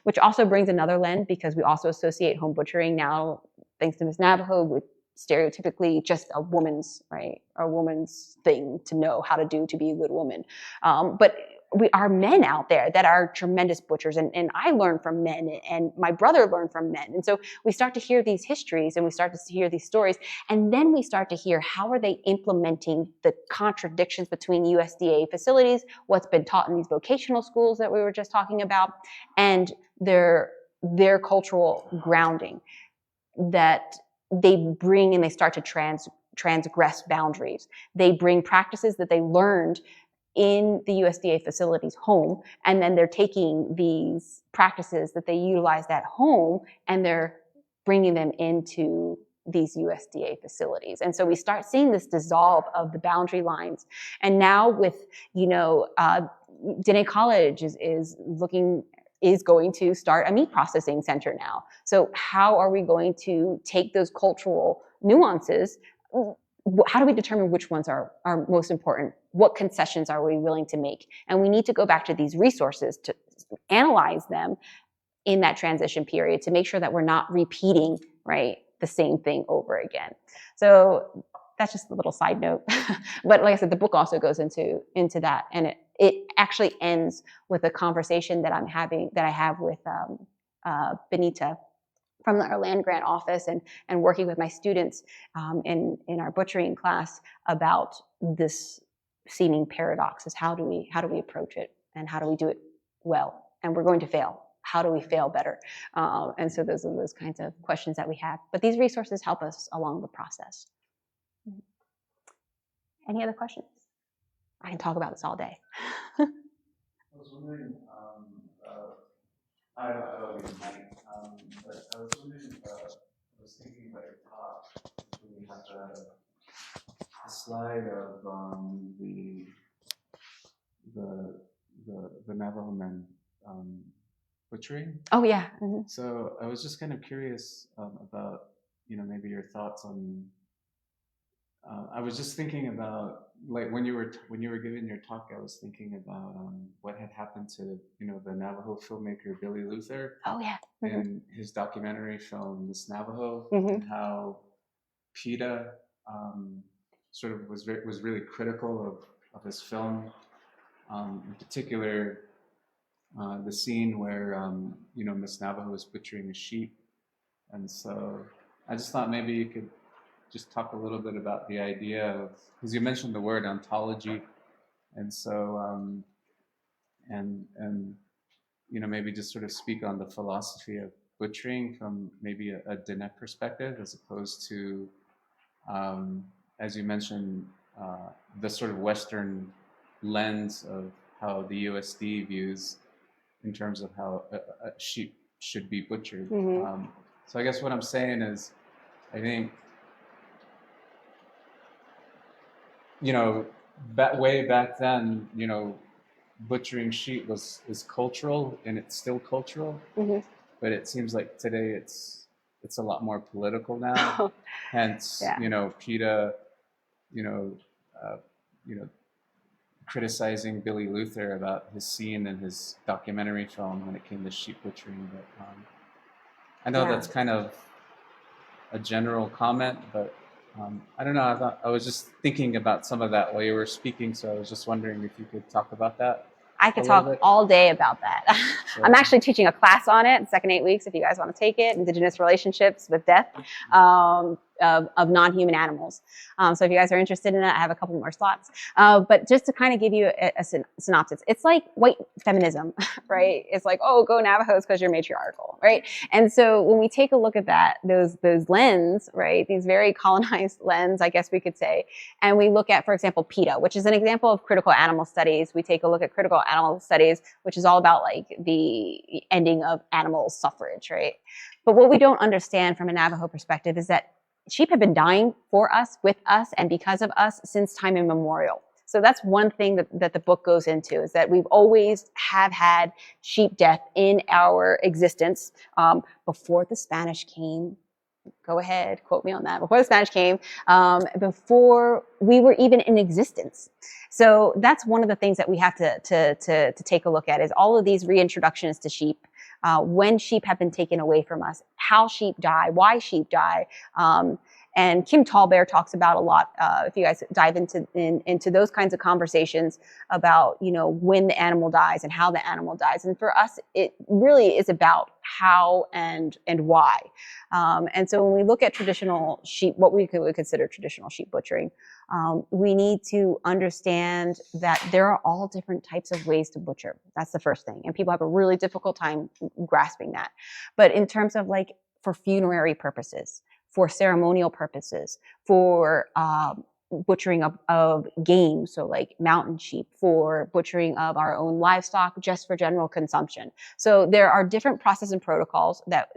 which also brings another lens, because we also associate home butchering now, thanks to Ms. Navajo, with stereotypically just a woman's, right, a woman's thing to know how to do to be a good woman. But we are men out there that are tremendous butchers, and I learned from men, and my brother learned from men. And so we start to hear these histories and we start to hear these stories, and then we start to hear how are they implementing the contradictions between USDA facilities, what's been taught in these vocational schools that we were just talking about, and their cultural grounding that they bring, and they start to transgress boundaries. They bring practices that they learned in the USDA facilities home, and then they're taking these practices that they utilized at home and they're bringing them into these USDA facilities. And so we start seeing this dissolve of the boundary lines. And now with, Dine College is going to start a meat processing center now. So how are we going to take those cultural nuances? How do we determine which ones are most important? What concessions are we willing to make? And we need to go back to these resources to analyze them in that transition period to make sure that we're not repeating, right, the same thing over again. So that's just a little side note. But like I said, the book also goes into that, and it actually ends with a conversation that I have with Benita from our land grant office, and working with my students in our butchering class about this seeming paradox: is how do we approach it, and how do we do it well? And we're going to fail. How do we fail better? And so those are those kinds of questions that we have. But these resources help us along the process. Any other questions? I can talk about this all day. I was wondering, I don't even mind, but I was wondering, I was thinking about your talk, when you had the slide of the Navajo men butchering. Oh yeah. Mm-hmm. So I was just kind of curious about, maybe your thoughts on. I was just thinking about, like, when you were giving your talk, I was thinking about what had happened to the Navajo filmmaker Billy Luther. Oh yeah. Mm-hmm. In his documentary film Miss Navajo, mm-hmm. and how PETA sort of was really critical of his film, in particular the scene where Miss Navajo is butchering a sheep, and so I just thought maybe you could just talk a little bit about the idea of, because you mentioned the word ontology, and so and maybe just sort of speak on the philosophy of butchering from maybe a Diné perspective, as opposed to, as you mentioned, the sort of Western lens of how the USD views in terms of how a sheep should be butchered. Mm-hmm. So I guess what I'm saying is, I think, way back then, butchering sheep is cultural, and it's still cultural. Mm-hmm. But it seems like today it's a lot more political now. Hence, yeah. PETA, criticizing Billy Luther about his scene in his documentary film when it came to sheep butchering. But I know that's kind of a general comment, but I don't know. I was just thinking about some of that while you were speaking, so I was just wondering if you could talk about that. I could talk all day about that. I'm actually teaching a class on it in second 8 weeks, if you guys want to take it, Indigenous Relationships with Death of Non-Human Animals. So if you guys are interested in it, I have a couple more slots. But just to kind of give you a synopsis, it's like white feminism, right? It's like, oh, go Navajos because you're matriarchal, right? And so when we take a look at that, those lens, right, these very colonized lens, I guess we could say, and we look at, for example, PETA, which is an example of critical animal studies. We take a look at critical animal studies, which is all about like the ending of animal suffrage, right? But what we don't understand from a Navajo perspective is that sheep have been dying for us, with us, and because of us since time immemorial. So that's one thing that the book goes into, is that we've always have had sheep death in our existence before the Spanish came. Go ahead, quote me on that. Before the Spanish came, before we were even in existence. So that's one of the things that we have to take a look at, is all of these reintroductions to sheep, when sheep have been taken away from us, how sheep die, why sheep die. And Kim Tallbear talks about a lot, if you guys dive into those kinds of conversations about, you know, when the animal dies and how the animal dies. And for us, it really is about how and why. And so when we look at traditional sheep, what we would consider traditional sheep butchering, we need to understand that there are all different types of ways to butcher. That's the first thing. And people have a really difficult time grasping that. But in terms of like for funerary purposes, for ceremonial purposes, for butchering of game, so like mountain sheep, for butchering of our own livestock, just for general consumption. So there are different processes and protocols that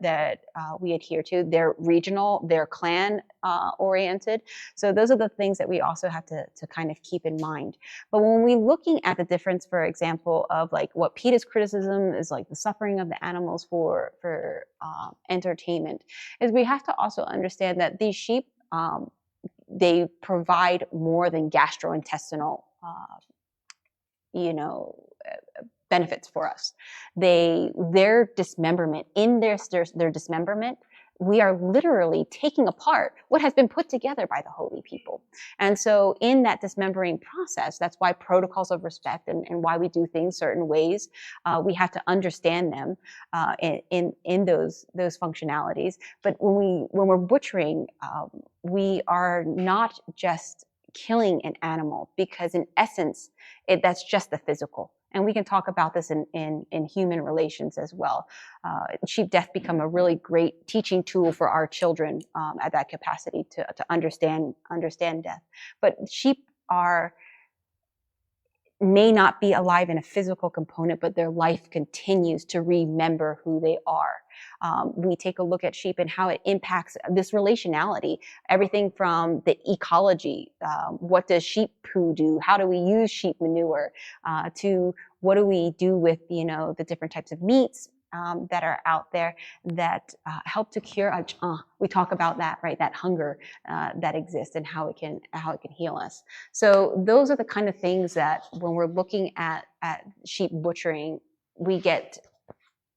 we adhere to. They're regional, they're clan oriented. So those are the things that we also have to kind of keep in mind. But when we're looking at the difference, for example, of like what PETA's criticism is, like the suffering of the animals for entertainment, is we have to also understand that these sheep, they provide more than gastrointestinal, benefits for us. Their dismemberment, in their dismemberment, we are literally taking apart what has been put together by the holy people. And so in that dismembering process, that's why protocols of respect and why we do things certain ways, we have to understand them in those functionalities. But when we're butchering, we are not just killing an animal, because in essence, that's just the physical. And we can talk about this in human relations as well. Sheep death become a really great teaching tool for our children at that capacity to understand death. But sheep may not be alive in a physical component, but their life continues to remember who they are. We take a look at sheep and how it impacts this relationality, everything from the ecology, what does sheep poo do, how do we use sheep manure, to what do we do with, the different types of meats that are out there that help to cure. We talk about that, right? That hunger that exists and how it can heal us. So those are the kind of things that when we're looking at sheep butchering, we get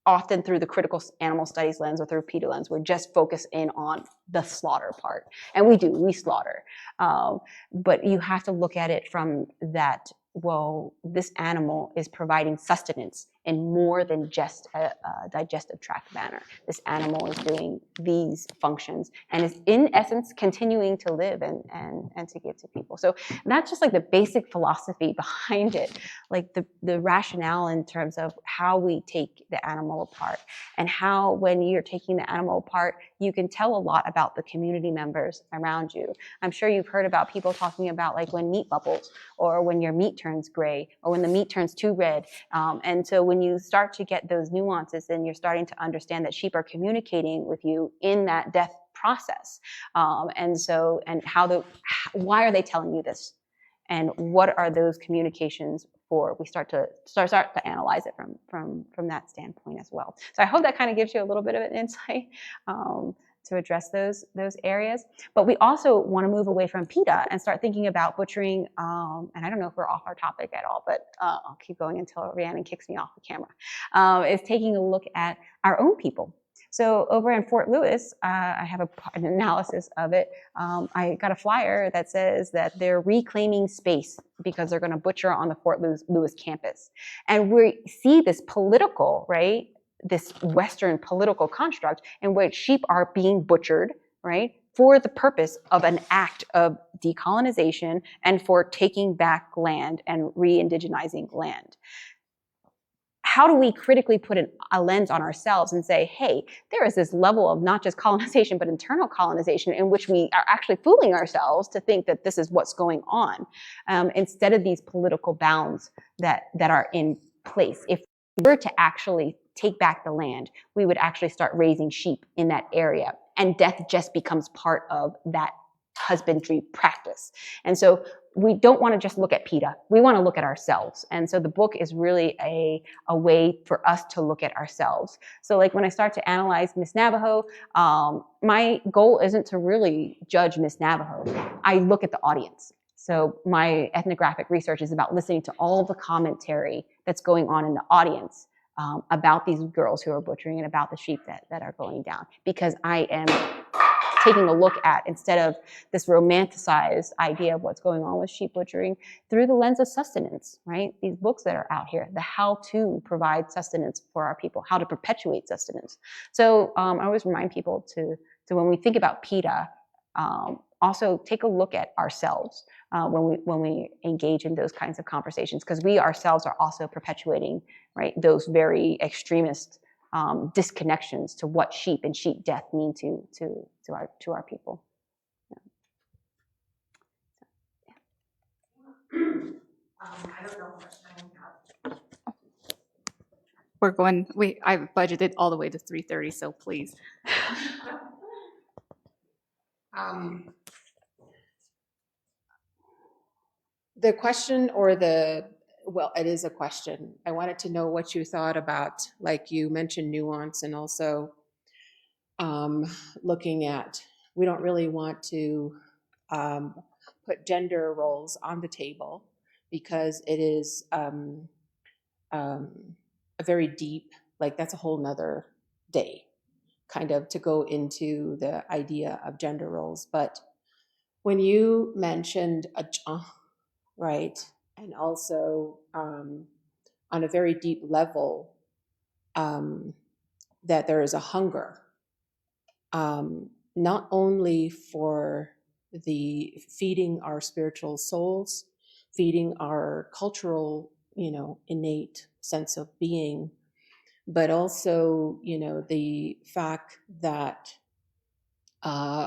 often through the critical animal studies lens or through PETA lens, we're just focused in on the slaughter part. And we slaughter. But you have to look at it from that, well, this animal is providing sustenance in more than just a digestive tract manner. This animal is doing these functions and is in essence continuing to live and to give to people. So that's just like the basic philosophy behind it, like the rationale in terms of how we take the animal apart, and how when you're taking the animal apart, you can tell a lot about the community members around you. I'm sure you've heard about people talking about like when meat bubbles, or when your meat turns gray, or when the meat turns too red. And so when you start to get those nuances, then you're starting to understand that sheep are communicating with you in that death process. And why are they telling you this? And what are those communications for? We start to analyze it from that standpoint as well. So I hope that kind of gives you a little bit of an insight to address those areas. But we also want to move away from PETA and start thinking about butchering, and I don't know if we're off our topic at all, but I'll keep going until Rhiannon kicks me off the camera, is taking a look at our own people. So over in Fort Lewis, I have an analysis of it. I got a flyer that says that they're reclaiming space because they're going to butcher on the Fort Lewis campus. And we see this political, right, this Western political construct in which sheep are being butchered, right, for the purpose of an act of decolonization and for taking back land and re-indigenizing land. How do we critically put a lens on ourselves and say, hey, there is this level of not just colonization, but internal colonization in which we are actually fooling ourselves to think that this is what's going on, instead of these political bounds that are in place. If we were to actually take back the land, we would actually start raising sheep in that area, and death just becomes part of that husbandry practice. And so we don't want to just look at PETA. We want to look at ourselves. And so the book is really a way for us to look at ourselves. So like when I start to analyze Miss Navajo, my goal isn't to really judge Miss Navajo. I look at the audience. So my ethnographic research is about listening to all the commentary that's going on in the audience about these girls who are butchering and about the sheep that are going down. Because I am taking a look at, instead of this romanticized idea of what's going on with sheep butchering, through the lens of sustenance, right? These books that are out here, the how to provide sustenance for our people, how to perpetuate sustenance. So I always remind people to when we think about PETA, also take a look at ourselves when we engage in those kinds of conversations, because we ourselves are also perpetuating, right, those very extremist disconnections to what sheep and sheep death mean to our people. I don't know how much time we have. We're going, I budgeted all the way to 3:30, so please. The question, or well, it is a question. I wanted to know what you thought about, like you mentioned, nuance, and also looking at, we don't really want to put gender roles on the table, because it is a very deep, like that's a whole nother day, kind of, to go into the idea of gender roles. But when you mentioned right, and also on a very deep level, that there is a hunger, not only for the feeding our spiritual souls, feeding our cultural, innate sense of being, but also, the fact that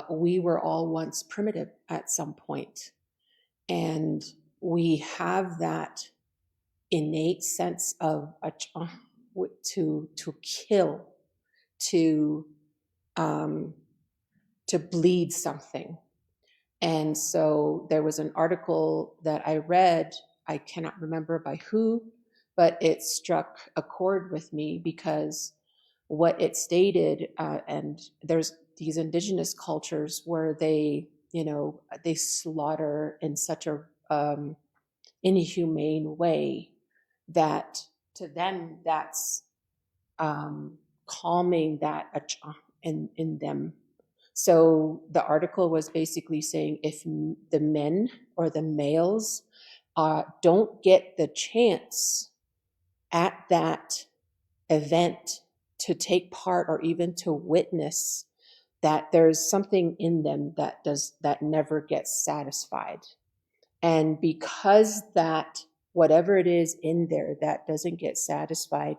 we were all once primitive at some point, and we have that innate sense of to kill, to bleed something. And so there was an article that I read, I cannot remember by who, but it struck a chord with me, because what it stated, and there's these indigenous cultures where they slaughter in such a inhumane way that to them that's calming that in them. So the article was basically saying, if the men or the males don't get the chance at that event to take part or even to witness, that there's something in them that never gets satisfied. And because that, whatever it is in there that doesn't get satisfied,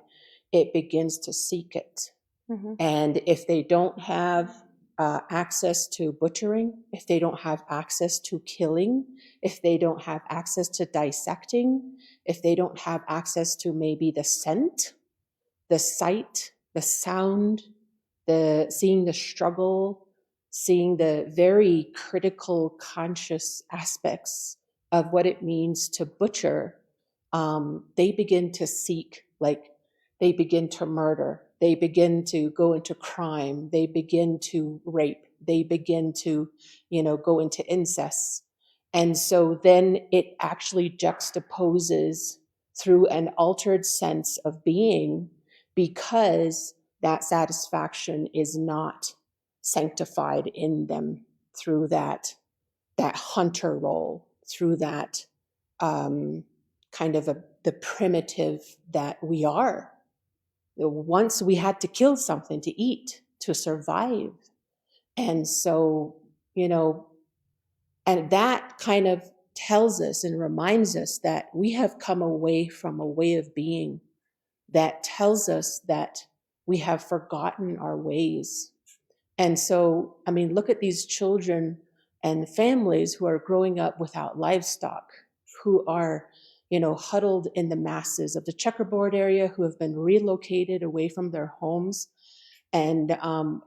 it begins to seek it. Mm-hmm. And if they don't have access to butchering, if they don't have access to killing, if they don't have access to dissecting, if they don't have access to maybe the scent, the sight, the sound, seeing the struggle, seeing the very critical, conscious aspects of what it means to butcher, they begin to seek, like they begin to murder, they begin to go into crime, they begin to rape, they begin to, go into incest. And so then it actually juxtaposes through an altered sense of being, because that satisfaction is not sanctified in them through that hunter role, through that kind of the primitive that we are. Once we had to kill something to eat, to survive. And so, and that kind of tells us and reminds us that we have come away from a way of being that tells us that we have forgotten our ways. And so, look at these children and families who are growing up without livestock, who are, huddled in the masses of the checkerboard area, who have been relocated away from their homes, and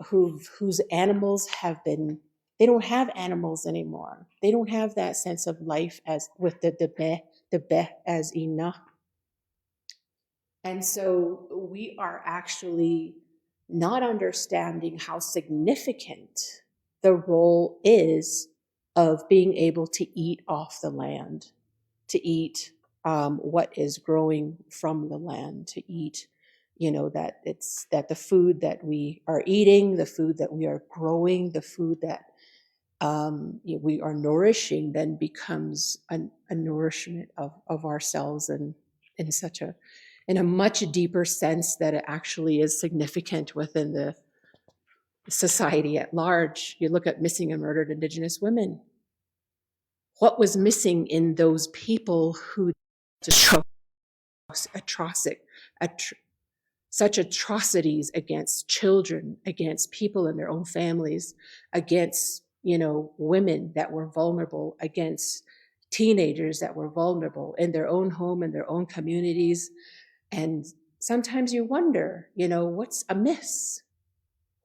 whose animals have been They don't have animals anymore. They don't have that sense of life as with the be as ina. And so we are actually not understanding how significant the role is of being able to eat off the land, to eat what is growing from the land, to eat, that the food that we are eating, the food that we are growing, the food that we are nourishing then becomes a nourishment of ourselves, and in a much deeper sense that it actually is significant within the society at large. You look at missing and murdered Indigenous women. What was missing in those people who such atrocities against children, against people in their own families, against women that were vulnerable, against teenagers that were vulnerable in their own home, in their own communities. And sometimes you wonder, what's amiss?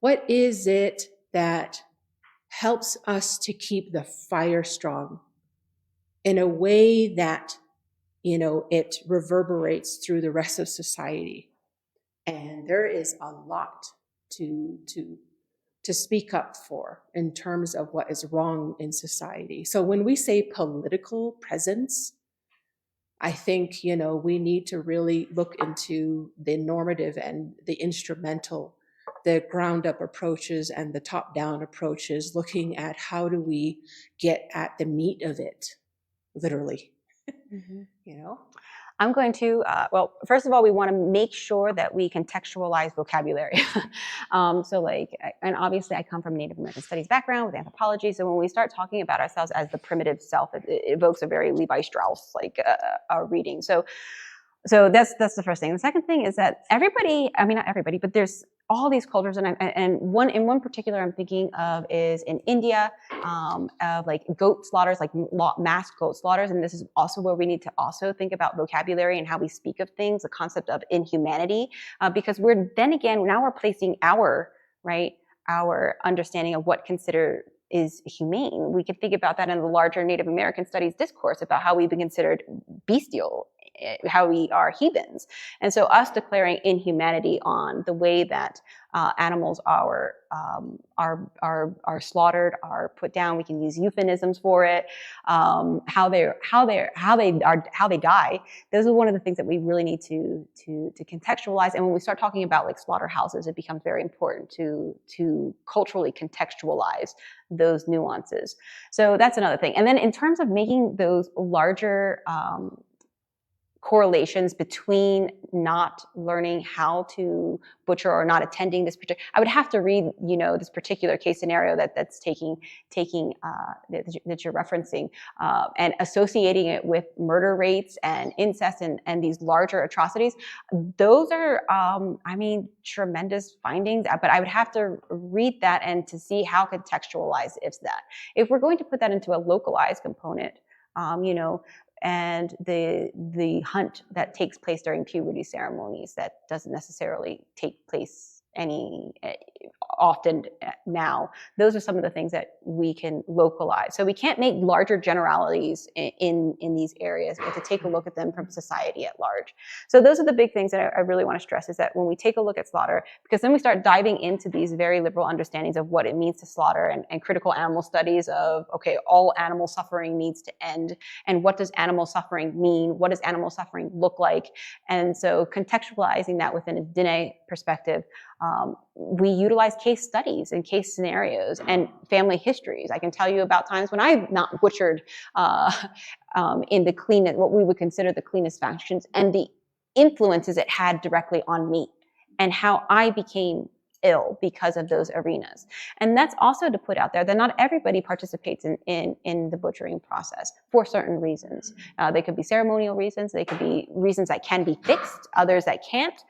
What is it that helps us to keep the fire strong in a way that, it reverberates through the rest of society? And there is a lot to speak up for in terms of what is wrong in society. So when we say political presence, I think, we need to really look into the normative and the instrumental, the ground up approaches and the top down approaches, looking at how do we get at the meat of it, literally. I'm going to, well, first of all, we want to make sure that we contextualize vocabulary. And obviously I come from Native American studies background with anthropology. So when we start talking about ourselves as the primitive self, it evokes a very Levi Strauss reading. So that's the first thing. The second thing is that not everybody, but there's all these cultures, and one particular I'm thinking of is in India, of goat slaughters, mass goat slaughters, and this is also where we need to also think about vocabulary and how we speak of things, the concept of inhumanity, because we're placing our understanding of what considered is humane. We can think about that in the larger Native American studies discourse about how we've been considered bestial, how we are heathens. And so us declaring inhumanity on the way that animals are slaughtered, are put down. We can use euphemisms for it. How they die. Those are one of the things that we really need to contextualize. And when we start talking about slaughterhouses, it becomes very important to culturally contextualize those nuances. So that's another thing. And then in terms of making those larger correlations between not learning how to butcher or not attending this particular, I would have to read, this particular case scenario that's taking that you're referencing, and associating it with murder rates and incest and these larger atrocities. Those are, tremendous findings, but I would have to read that and to see how contextualized is that. If we're going to put that into a localized component, and the hunt that takes place during puberty ceremonies that doesn't necessarily take place often now. Those are some of the things that we can localize. So we can't make larger generalities in these areas. We have to take a look at them from society at large. So those are the big things that I really want to stress, is that when we take a look at slaughter, because then we start diving into these very liberal understandings of what it means to slaughter, and critical animal studies of, okay, all animal suffering needs to end. And what does animal suffering mean? What does animal suffering look like? And so contextualizing that within a Diné perspective, we utilize case studies and case scenarios and family histories. I can tell you about times when I've not butchered in the cleanest, what we would consider the cleanest fashions, and the influences it had directly on me and how I became ill because of those arenas. And that's also to put out there that not everybody participates in the butchering process for certain reasons. They could be ceremonial reasons, they could be reasons that can be fixed, others that can't.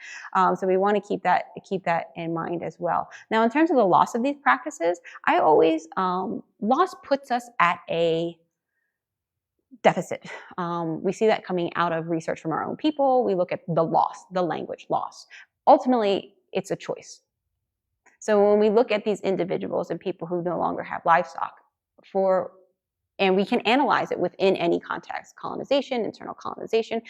So we want to keep that in mind as well. Now, in terms of the loss of these practices, I always, loss puts us at a deficit. We see that coming out of research from our own people. We look at the loss, the language loss. Ultimately, it's a choice. So when we look at these individuals and people who no longer have livestock, and we can analyze it within any context, colonization, internal colonization.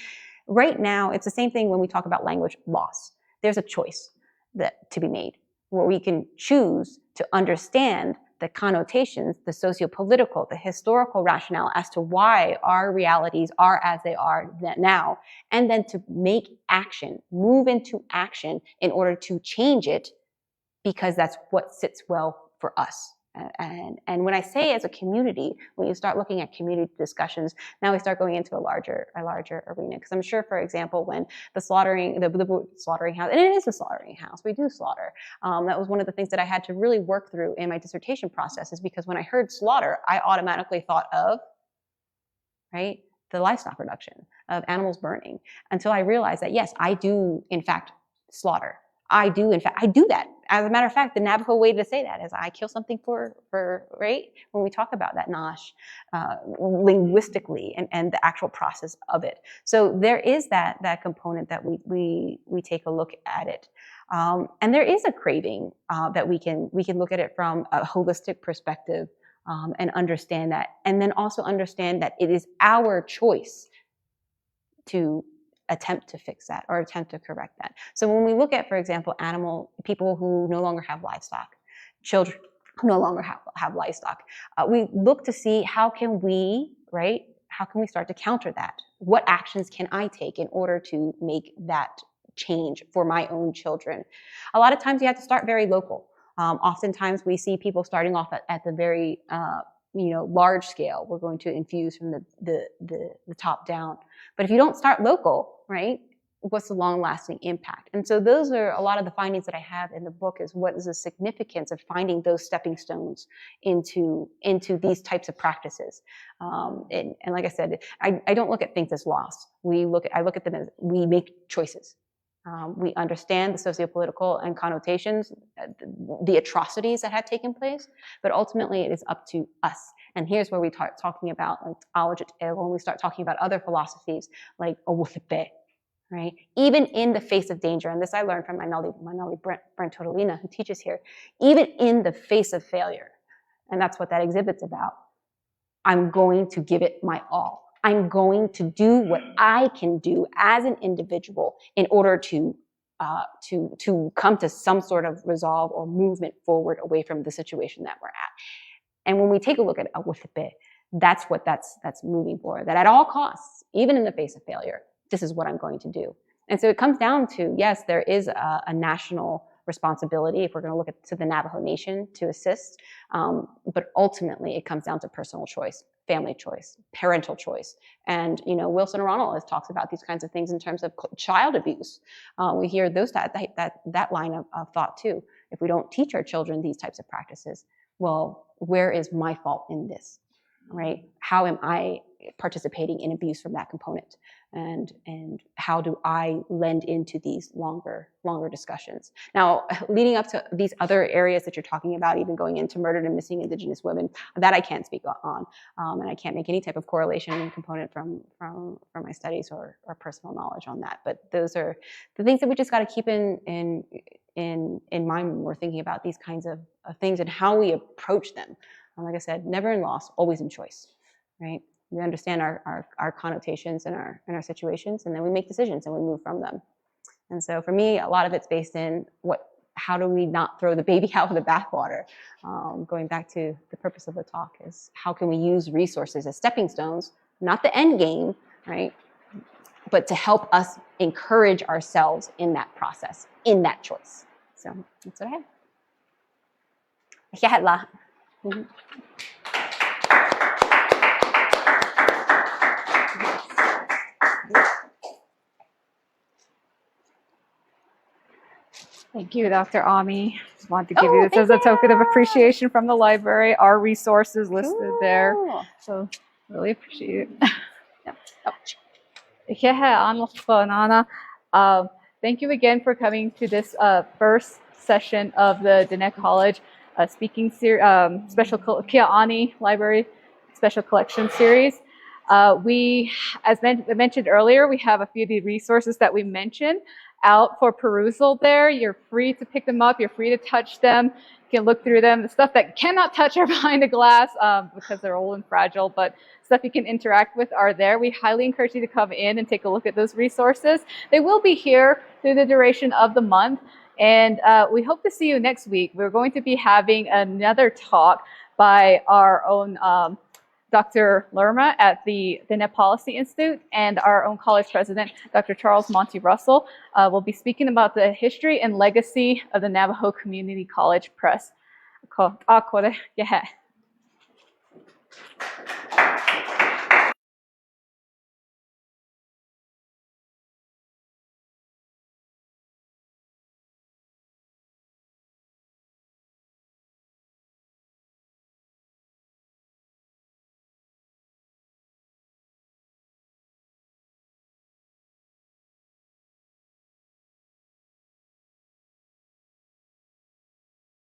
Right now, it's the same thing when we talk about language loss. There's a choice to be made where we can choose to understand the connotations, the socio-political, the historical rationale as to why our realities are as they are now, and then to make action, move into action in order to change it, because that's what sits well for us. And when I say as a community, when you start looking at community discussions, now we start going into a larger arena. Because I'm sure, for example, when the slaughtering house, and it is a slaughtering house, we do slaughter. That was one of the things that I had to really work through in my dissertation process, is because when I heard slaughter, I automatically thought of, right, the livestock production, of animals burning, until I realized that, yes, I do, in fact, slaughter. I do that. As a matter of fact, the Navajo way to say that is I kill something for right? When we talk about that nosh, linguistically and the actual process of it. So there is that component that we take a look at it. And there is a craving that we can look at it from a holistic perspective and understand that. And then also understand that it is our choice to attempt to fix that or attempt to correct that. So when we look at, for example, people who no longer have livestock, children who no longer have livestock, we look to see how can we start to counter that? What actions can I take in order to make that change for my own children? A lot of times you have to start very local. Oftentimes we see people starting off at the very large scale. We're going to infuse from the top down. But if you don't start local, right, what's the long-lasting impact? And so those are a lot of the findings that I have in the book, is what is the significance of finding those stepping stones into these types of practices. And like I said, I don't look at things as loss. I look at them as we make choices. We understand the socio-political and connotations, the atrocities that had taken place, but ultimately it is up to us. And here's where we start talking about when we start talking about other philosophies like Owuthepe, right? Even in the face of danger, and this I learned from my Nali Brent Totolina, who teaches here, even in the face of failure, and that's what that exhibit's about, I'm going to give it my all. I'm going to do what I can do as an individual in order to come to some sort of resolve or movement forward away from the situation that we're at. And when we take a look at Owuthepe, that's what that's moving for, that at all costs, even in the face of failure, this is what I'm going to do. And so it comes down to, yes, there is a national responsibility if we're going to look to the Navajo Nation to assist, but ultimately it comes down to personal choice, family choice, parental choice. And Wilson Ronald talks about these kinds of things in terms of child abuse. We hear that line of thought too. If we don't teach our children these types of practices, well, where is my fault in this, right? How am I participating in abuse from that component? And how do I lend into these longer discussions? Now, leading up to these other areas that you're talking about, even going into murdered and missing Indigenous women, that I can't speak on, and I can't make any type of correlation component from my studies or personal knowledge on that. But those are the things that we just got to keep in mind when we're thinking about these kinds of things and how we approach them. Like I said, never in loss, always in choice, right? We understand our connotations and our situations, and then we make decisions and we move from them. And so for me, a lot of it's based in how do we not throw the baby out with the bathwater? Going back to the purpose of the talk is how can we use resources as stepping stones, not the end game, right? But to help us encourage ourselves in that process, in that choice. So that's what I have. Thank you, Dr. Aanii. Just wanted to give you this as a token of appreciation from the library. Our resources listed there. So really appreciate it. Thank you again for coming to this first session of the Dine College speaking special Kinyaa'áanii Library Special Collection Series. We, as mentioned earlier, we have a few of the resources that we mentioned out for perusal there. You're free to pick them up. You're free to touch them. You can look through them. The stuff that cannot touch are behind the glass because they're old and fragile, but stuff you can interact with are there. We highly encourage you to come in and take a look at those resources. They will be here through the duration of the month. And we hope to see you next week. We're going to be having another talk by our own Dr. Lerma at the Dine Policy Institute, and our own college president, Dr. Charles Monty Russell, will be speaking about the history and legacy of the Navajo Community College Press.